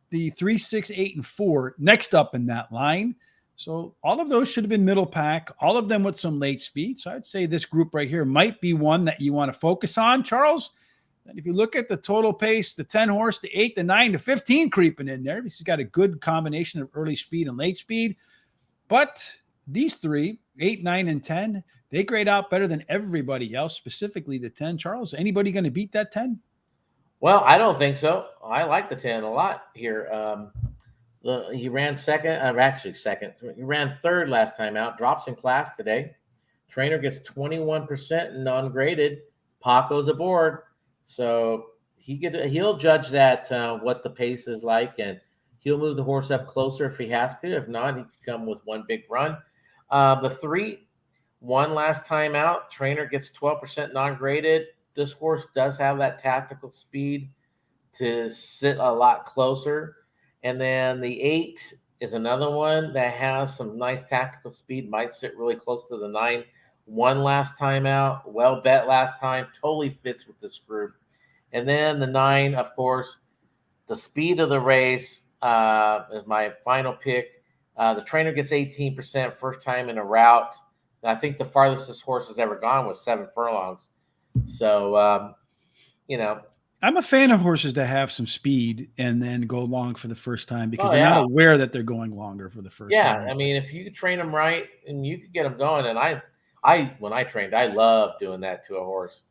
the 3, 6, 8, and 4 next up in that line. So all of those should have been middle pack, all of them with some late speed. So I'd say this group right here might be one that you want to focus on, Charles. And if you look at the total pace, the 10 horse, the 8, the 9, the 15 creeping in there, he's got a good combination of early speed and late speed. But these 3, 8, 9, and 10, they grade out better than everybody else, specifically the 10. Charles, anybody going to beat that 10? Well, I don't think so. I like the 10 a lot here. He ran second. He ran third last time out. Drops in class today. Trainer gets 21% non-graded. Paco's aboard. So he'll judge that what the pace is like, and he'll move the horse up closer if he has to. If not, he can come with one big run. The 3 won last time out. Trainer gets 12% non-graded. This horse does have that tactical speed to sit a lot closer. And then the 8 is another one that has some nice tactical speed, might sit really close to the 9. Won last time out, well bet last time, totally fits with this group. And then the 9, of course, the speed of the race is my final pick. The trainer gets 18% first time in a route. I think the farthest this horse has ever gone was 7 furlongs. So, you know. I'm a fan of horses that have some speed and then go long for the first time because they're yeah. not aware that they're going longer for the first time. Yeah, I mean, if you train them right and you could get them going, and I when I trained, I loved doing that to a horse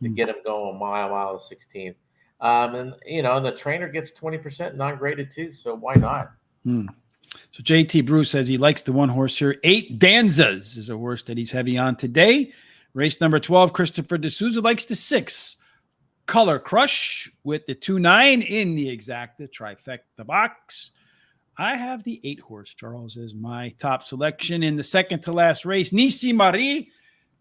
to get them going mile 16. And the trainer gets 20% non-graded too, so why not? So JT Bruce says he likes the one horse here. 8 Danzas is a horse that he's heavy on today. Race number 12, Christopher D'Souza likes the 6 Color Crush with the 2-9 in the exacta trifecta box. I have the 8 horse, Charles, as my top selection in the second to last race. Nisi Marie,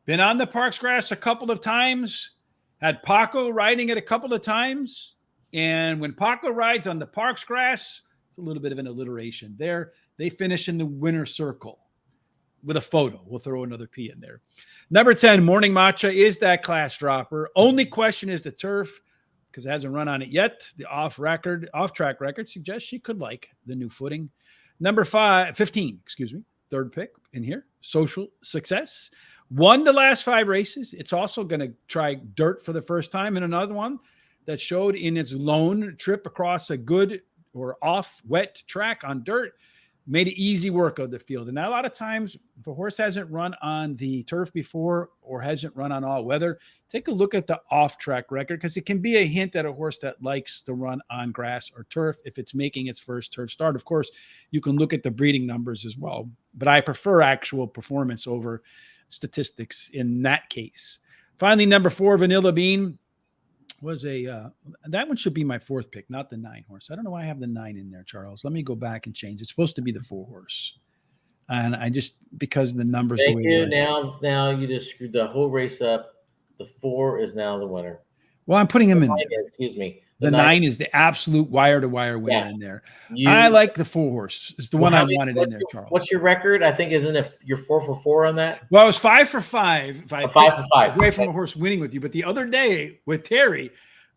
been on the Parx grass a couple of times, had Paco riding it a couple of times. And when Paco rides on the Parx grass, it's a little bit of an alliteration there. They finish in the winner's circle with a photo. We'll throw another P in there. Number 10, Morning Matcha is that class dropper. Only question is the turf, because it hasn't run on it yet. The off-track record suggests she could like the new footing. Number 15, third pick in here, Social Success. Won the last 5 races. It's also going to try dirt for the first time, and another one that showed in its lone trip across a good or off wet track on dirt, made it easy work of the field. And now a lot of times, if a horse hasn't run on the turf before or hasn't run on all weather, take a look at the off-track record, because it can be a hint at a horse that likes to run on grass or turf if it's making its first turf start. Of course, you can look at the breeding numbers as well, but I prefer actual performance over statistics in that case. Finally, number 4, Vanilla Bean, was that one should be my 4th pick, not the 9 horse. I don't know why I have the 9 in there, Charles. Let me go back and change. It's supposed to be the 4 horse. And I just, because the numbers. Thank you. Now you just screwed the whole race up. The 4 is now the winner. Well, I'm putting him in there. Excuse me. The 9 is the absolute wire-to-wire winner in there. I like the 4 horse. It's the one I wanted in there, Charles. What's your record? I think isn't it you're 4 for 4 on that? Well, I was 5 for 5. 5 for 5. Away from a horse winning with you. But the other day with Terry,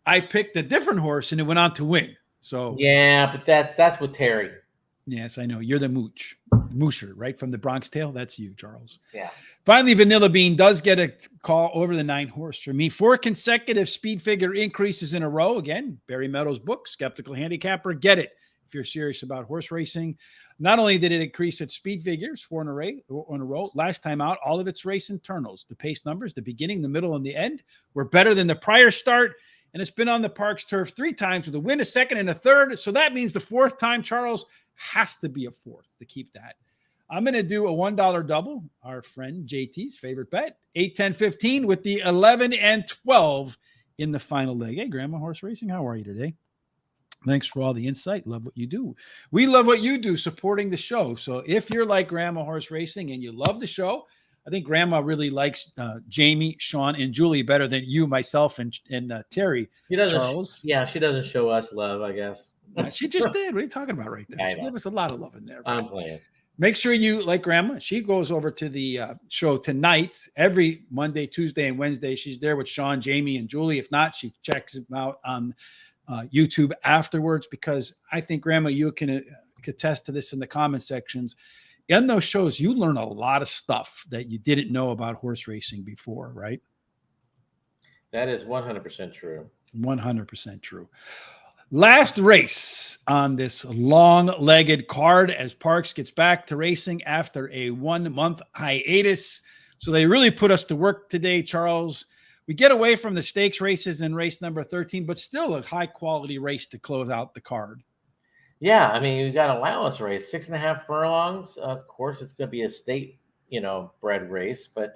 I picked a different horse and it went on to win. So yeah, but that's with Terry. Yes, I know. You're the Moosher, right? From the Bronx Tale. That's you, Charles. Yeah. Finally, Vanilla Bean does get a call over the 9 horse for me. 4 consecutive speed figure increases in a row. Again, Barry Meadows' book, Skeptical Handicapper. Get it if you're serious about horse racing. Not only did it increase its speed figures 4 in a row, last time out, all of its race internals, the pace numbers, the beginning, the middle, and the end were better than the prior start. And it's been on the Parx turf 3 times with a win, a second, and a third. So that means the 4th time, Charles, has to be a 4th to keep that. I'm going to do a $1 double, our friend JT's favorite bet, 8, 10, 15 with the 11 and 12 in the final leg. Hey, Grandma Horse Racing, how are you today? Thanks for all the insight. Love what you do. We love what you do supporting the show. So if you're like Grandma Horse Racing and you love the show, I think Grandma really likes Jamie, Sean, and Julie better than you, myself, and Terry. Charles. Yeah, she doesn't show us love, I guess. She just did. What are you talking about right there? She gave us a lot of love in there. I'm playing. Make sure you, like Grandma, she goes over to the show tonight, every Monday, Tuesday, and Wednesday. She's there with Sean, Jamie, and Julie. If not, she checks them out on YouTube afterwards, because I think, Grandma, you can attest to this in the comment sections. In those shows, you learn a lot of stuff that you didn't know about horse racing before, right? That is 100% true. 100% true. Last race on this long-legged card as Parx gets back to racing after a 1-month hiatus. So they really put us to work today, Charles. We get away from the stakes races in race number 13, but still a high-quality race to close out the card. Yeah, I mean, you got allowance race, 6.5 furlongs. Of course, it's going to be a state, bred race, but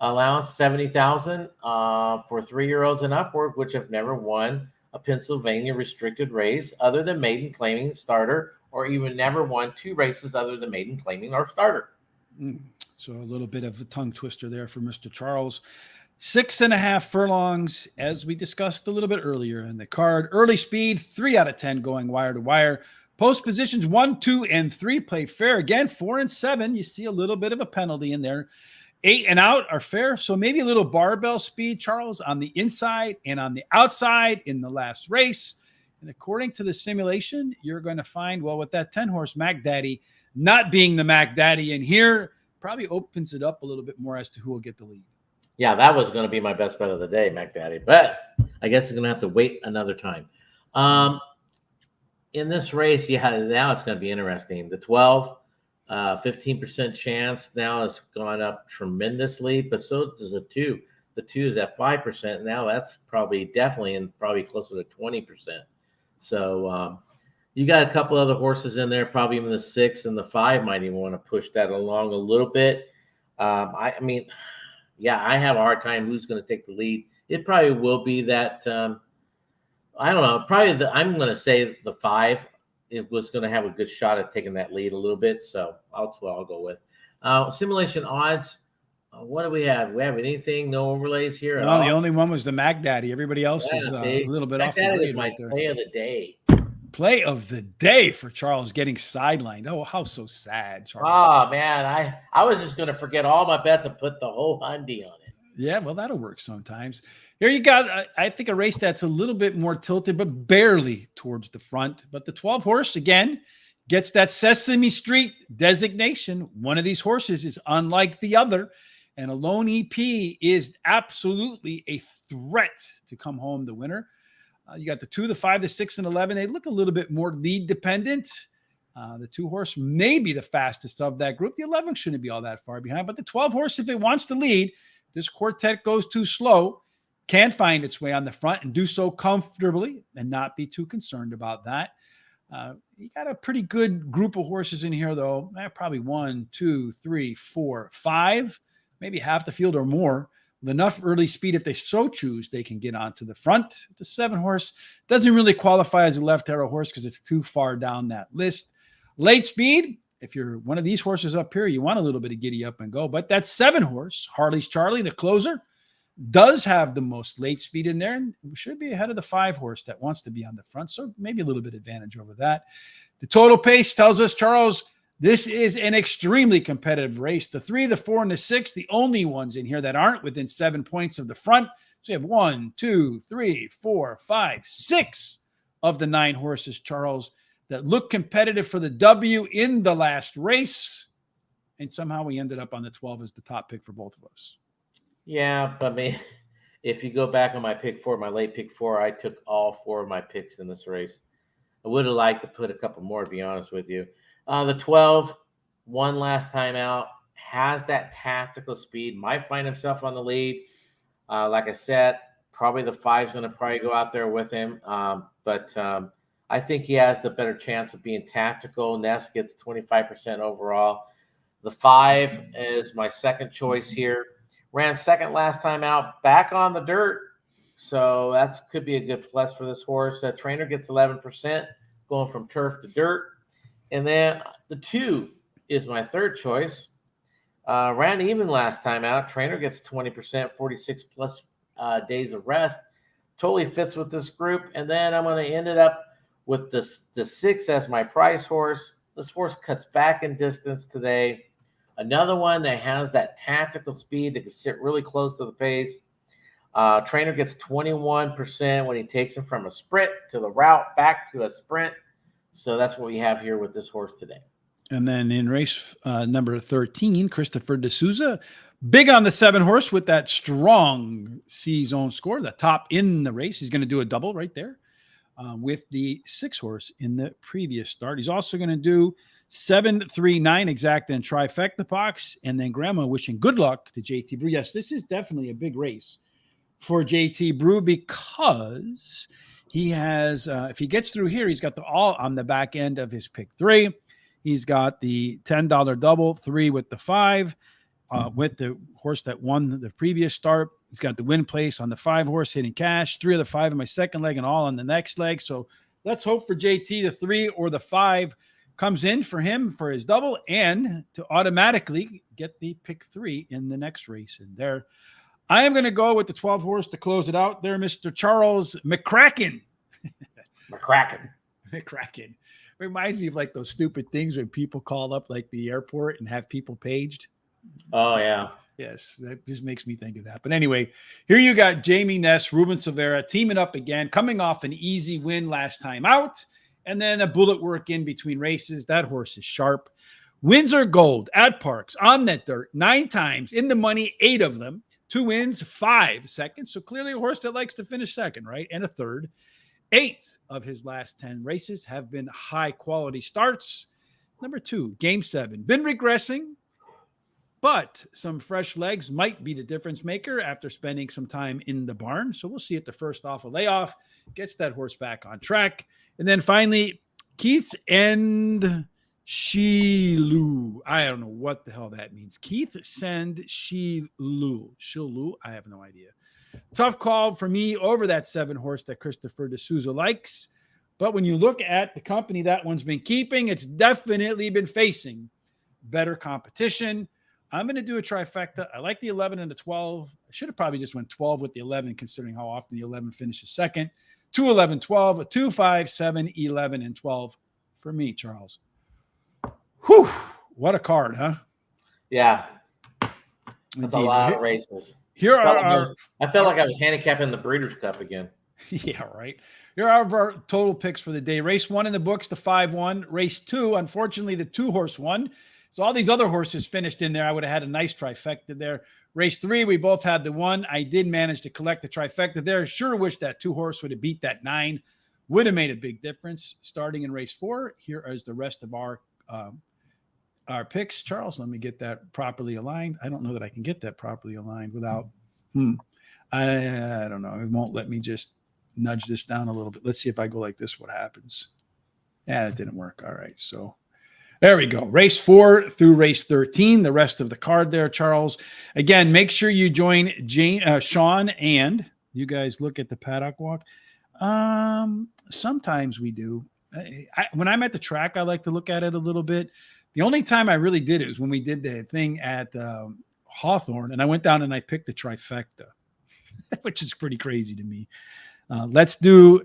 allowance 70,000 for 3-year-olds and upward, which have never won a Pennsylvania restricted race other than maiden, claiming, starter, or even never won 2 races other than maiden, claiming, or starter. So a little bit of a tongue twister there for Mr. Charles. 6.5 furlongs, as we discussed a little bit earlier in the card. Early speed, 3 out of 10 going wire to wire. Post positions 1, 2, and 3 play fair. Again, 4 and 7. You see a little bit of a penalty in there. 8 and out are fair. So maybe a little barbell speed, Charles, on the inside and on the outside in the last race. And according to the simulation, you're going to find, well, with that 10-horse Mac Daddy not being the Mac Daddy in here, probably opens it up a little bit more as to who will get the lead. Yeah, that was going to be my best bet of the day, Mac Daddy. But I guess it's going to have to wait another time. In this race, now it's going to be interesting. The 12, 15% chance now has gone up tremendously, but so does the 2. The 2 is at 5%. Now that's probably closer to 20%. So you got a couple other horses in there, probably even the 6 and the 5 might even want to push that along a little bit. I have a hard time who's going to take the lead. It probably will be that, I don't know, I'm going to say the 5. It was going to have a good shot at taking that lead a little bit. So that's what I'll go with. Simulation odds. What do we have? We have anything? No overlays here? No, the only one was the Mac Daddy. Everybody else is a little bit off the grid. That is my play of the day. Play of the day for Charles getting sidelined. Oh, how so sad, Charles. Oh, man. I was just going to forget all my bets and put the whole hundy on it. Yeah, well, that'll work sometimes. Here you got, I think, a race that's a little bit more tilted, but barely towards the front. But the 12 horse, again, gets that Sesame Street designation. One of these horses is unlike the other. And a lone EP is absolutely a threat to come home the winner. You got the 2, the 5, the 6, and 11. They look a little bit more lead dependent. The 2 horse may be the fastest of that group. The 11 shouldn't be all that far behind. But the 12 horse, if it wants to lead, this quartet goes too slow, can find its way on the front and do so comfortably and not be too concerned about that. You got a pretty good group of horses in here, though. Probably 1, 2, 3, 4, 5. Maybe half the field or more, with enough early speed, if they so choose, they can get onto the front. The 7 horse doesn't really qualify as a left arrow horse because it's too far down that list. Late speed, if you're one of these horses up here, you want a little bit of giddy up and go. But that 7 horse, Harley's Charlie, the closer, does have the most late speed in there and should be ahead of the 5 horse that wants to be on the front. So maybe a little bit of advantage over that. The total pace tells us, Charles, this is an extremely competitive race. The 3, the 4, and the 6, the only ones in here that aren't within 7 points of the front. So you have 1, 2, 3, 4, 5, 6 of the 9 horses, Charles, that look competitive for the W in the last race. And somehow we ended up on the 12 as the top pick for both of us. Yeah, but if you go back on my pick 4, my late pick 4, I took all 4 of my picks in this race. I would have liked to put a couple more, to be honest with you. The 12 won last time out, has that tactical speed, might find himself on the lead. Like I said, probably the 5 is going to probably go out there with him. But I think he has the better chance of being tactical. Ness gets 25% overall. The 5 is my second choice here. Ran second last time out, back on the dirt. So that could be a good plus for this horse. Trainer gets 11%, going from turf to dirt. And then the 2 is my third choice. Ran even last time out. Trainer gets 20%, 46 plus days of rest. Totally fits with this group. And then I'm going to end it up with the 6 as my price horse. This horse cuts back in distance today. Another one that has that tactical speed that can sit really close to the pace. Trainer gets 21% when he takes him from a sprint to the route back to a sprint. So that's what we have here with this horse today. And then in race number 13, Christopher D'Souza, big on the 7 horse with that strong C-zone score, the top in the race. He's going to do a double right there with the 6 horse in the previous start. He's also going to do 7, 3, 9 exacta and trifecta Parx. And then grandma wishing good luck to JT Brew. Yes, this is definitely a big race for JT Brew because he has, if he gets through here, he's got the all on the back end of his pick 3. He's got the $10 double, 3 with the 5, with the horse that won the previous start. He's got the win place on the 5 horse hitting cash, 3 of the 5 in my second leg and all on the next leg. So let's hope for JT the 3 or the 5 comes in for him for his double and to automatically get the pick 3 in the next race. And there, I am going to go with the 12 horse to close it out there, Mr. Charles McCracken. McCracken. Reminds me of like those stupid things when people call up like the airport and have people paged. Oh, yeah. Yes, that just makes me think of that. But anyway, here you got Jamie Ness, Ruben Silvera teaming up again, coming off an easy win last time out, and then a bullet work in between races. That horse is sharp. Windsor Gold at Parx on that dirt 9 times in the money, 8 of them, 2 wins, 5 seconds. So clearly a horse that likes to finish second, right? And a third. 8 of his last 10 races have been high quality starts. Number 2, game 7, been regressing, but some fresh legs might be the difference maker after spending some time in the barn. So we'll see at the first off a layoff, gets that horse back on track. And then finally, Keith's End Shilu. I don't know what the hell that means. Keith Send Shilu. Shilu? I have no idea. Tough call for me over that 7 horse that Christopher D'Souza likes. But when you look at the company that one's been keeping, it's definitely been facing better competition. I'm going to do a trifecta. I like the 11 and the 12. I should have probably just went 12 with the 11, considering how often the 11 finishes second. 2, 11, 12, 2, 5, 7, 11, and 12 for me, Charles. Whew. What a card, huh? Yeah. That's a lot of races. Here are I felt like I was handicapping the Breeders' Cup again. Yeah, right. Here are our total picks for the day. Race 1 in the books, the 5-1. Race 2, unfortunately, the 2-horse one. So all these other horses finished in there. I would have had a nice trifecta there. Race 3, we both had the 1. I did manage to collect the trifecta there. Sure wish that 2-horse would have beat that 9. Would have made a big difference. Starting in race 4, here is the rest of our picks. Charles, let me get that properly aligned. I don't know that I can get that properly aligned without, I don't know. It won't let me just nudge this down a little bit. Let's see if I go like this, what happens. Yeah, it didn't work. All right. So there we go. Race 4 through race 13, the rest of the card there, Charles. Again, make sure you join Sean, and you guys look at the paddock walk. Sometimes we do. When I'm at the track, I like to look at it a little bit. The only time I really did it was when we did the thing at Hawthorne, and I went down and I picked the trifecta, which is pretty crazy to me. Let's do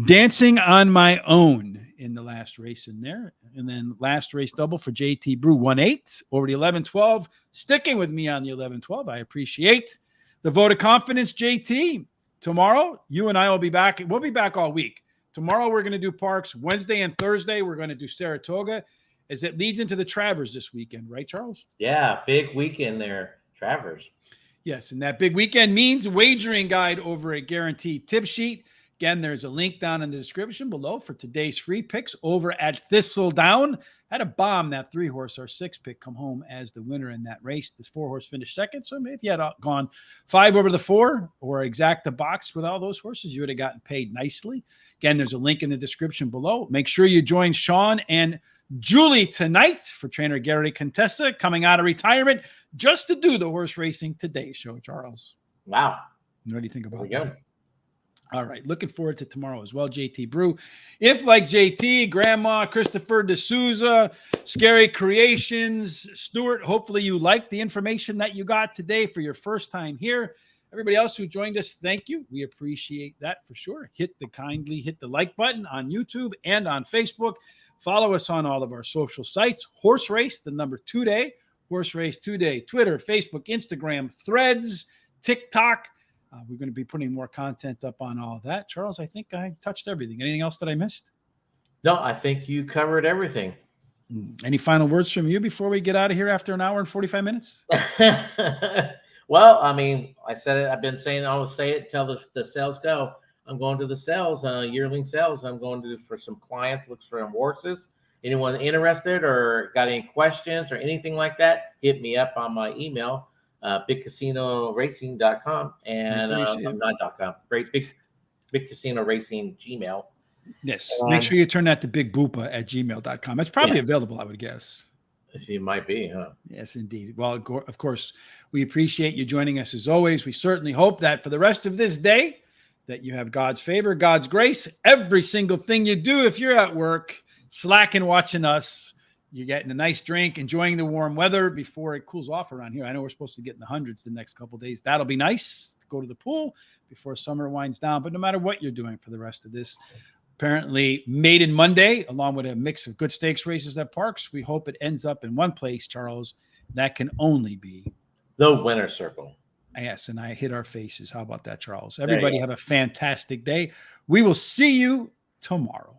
Dancing on My Own in the last race in there. And then last race double for JT Brew, 1-8 over the 11-12. Sticking with me on the 11-12. I appreciate the vote of confidence, JT. Tomorrow, you and I will be back. We'll be back all week. Tomorrow, we're going to do Parx. Wednesday and Thursday, we're going to do Saratoga, as it leads into the Travers this weekend. Right, Charles? Yeah, big weekend there, Travers. Yes, and that big weekend means wagering guide over at Guaranteed Tip Sheet. Again, there's a link down in the description below for today's free picks over at Thistledown. Had a bomb, that 3-horse, our 6 pick, come home as the winner in that race. This 4-horse finished second. So maybe if you had gone 5 over the 4 or exact the box with all those horses, you would have gotten paid nicely. Again, there's a link in the description below. Make sure you join Sean and Julie tonight for trainer Gary Contessa coming out of retirement just to do the horse racing today show, Charles. Wow. What do you think about that? Go. All right. Looking forward to tomorrow as well, JT Brew. If, like JT, Grandma, Christopher D'Souza, Scary Creations, Stuart, hopefully you liked the information that you got today for your first time here. Everybody else who joined us, thank you. We appreciate that for sure. Hit the like button on YouTube and on Facebook. Follow us on all of our social sites. Horse Race, the number 2 day. Horse Race 2 day. Twitter, Facebook, Instagram, Threads, TikTok. We're going to be putting more content up on all of that. Charles, I think I touched everything. Anything else that I missed? No, I think you covered everything. Any final words from you before we get out of here after an hour and 45 minutes? Well, I mean, I said it. I've been saying I always say it until the sales go. I'm going to the sales, yearling sales. I'm going to for some clients, look for some horses. Anyone interested or got any questions or anything like that, hit me up on my email, bigcasinoracing.com and not .com. Great big casino racing Gmail. Yes. Make sure you turn that to bigboopa@gmail.com. It's probably available, I would guess. She might be, huh? Yes, indeed. Well, of course, we appreciate you joining us as always. We certainly hope that for the rest of this day, that you have God's favor, God's grace, every single thing you do. If you're at work, slacking, watching us, you're getting a nice drink, enjoying the warm weather before it cools off around here. I know we're supposed to get in the hundreds the next couple of days. That'll be nice to go to the pool before summer winds down. But no matter what you're doing for the rest of this, apparently Maiden Monday, along with a mix of good stakes races at Parx, we hope it ends up in one place, Charles. That can only be the winner's circle. Yes, and I hit our faces. How about that, Charles? Everybody have a fantastic day. We will see you tomorrow.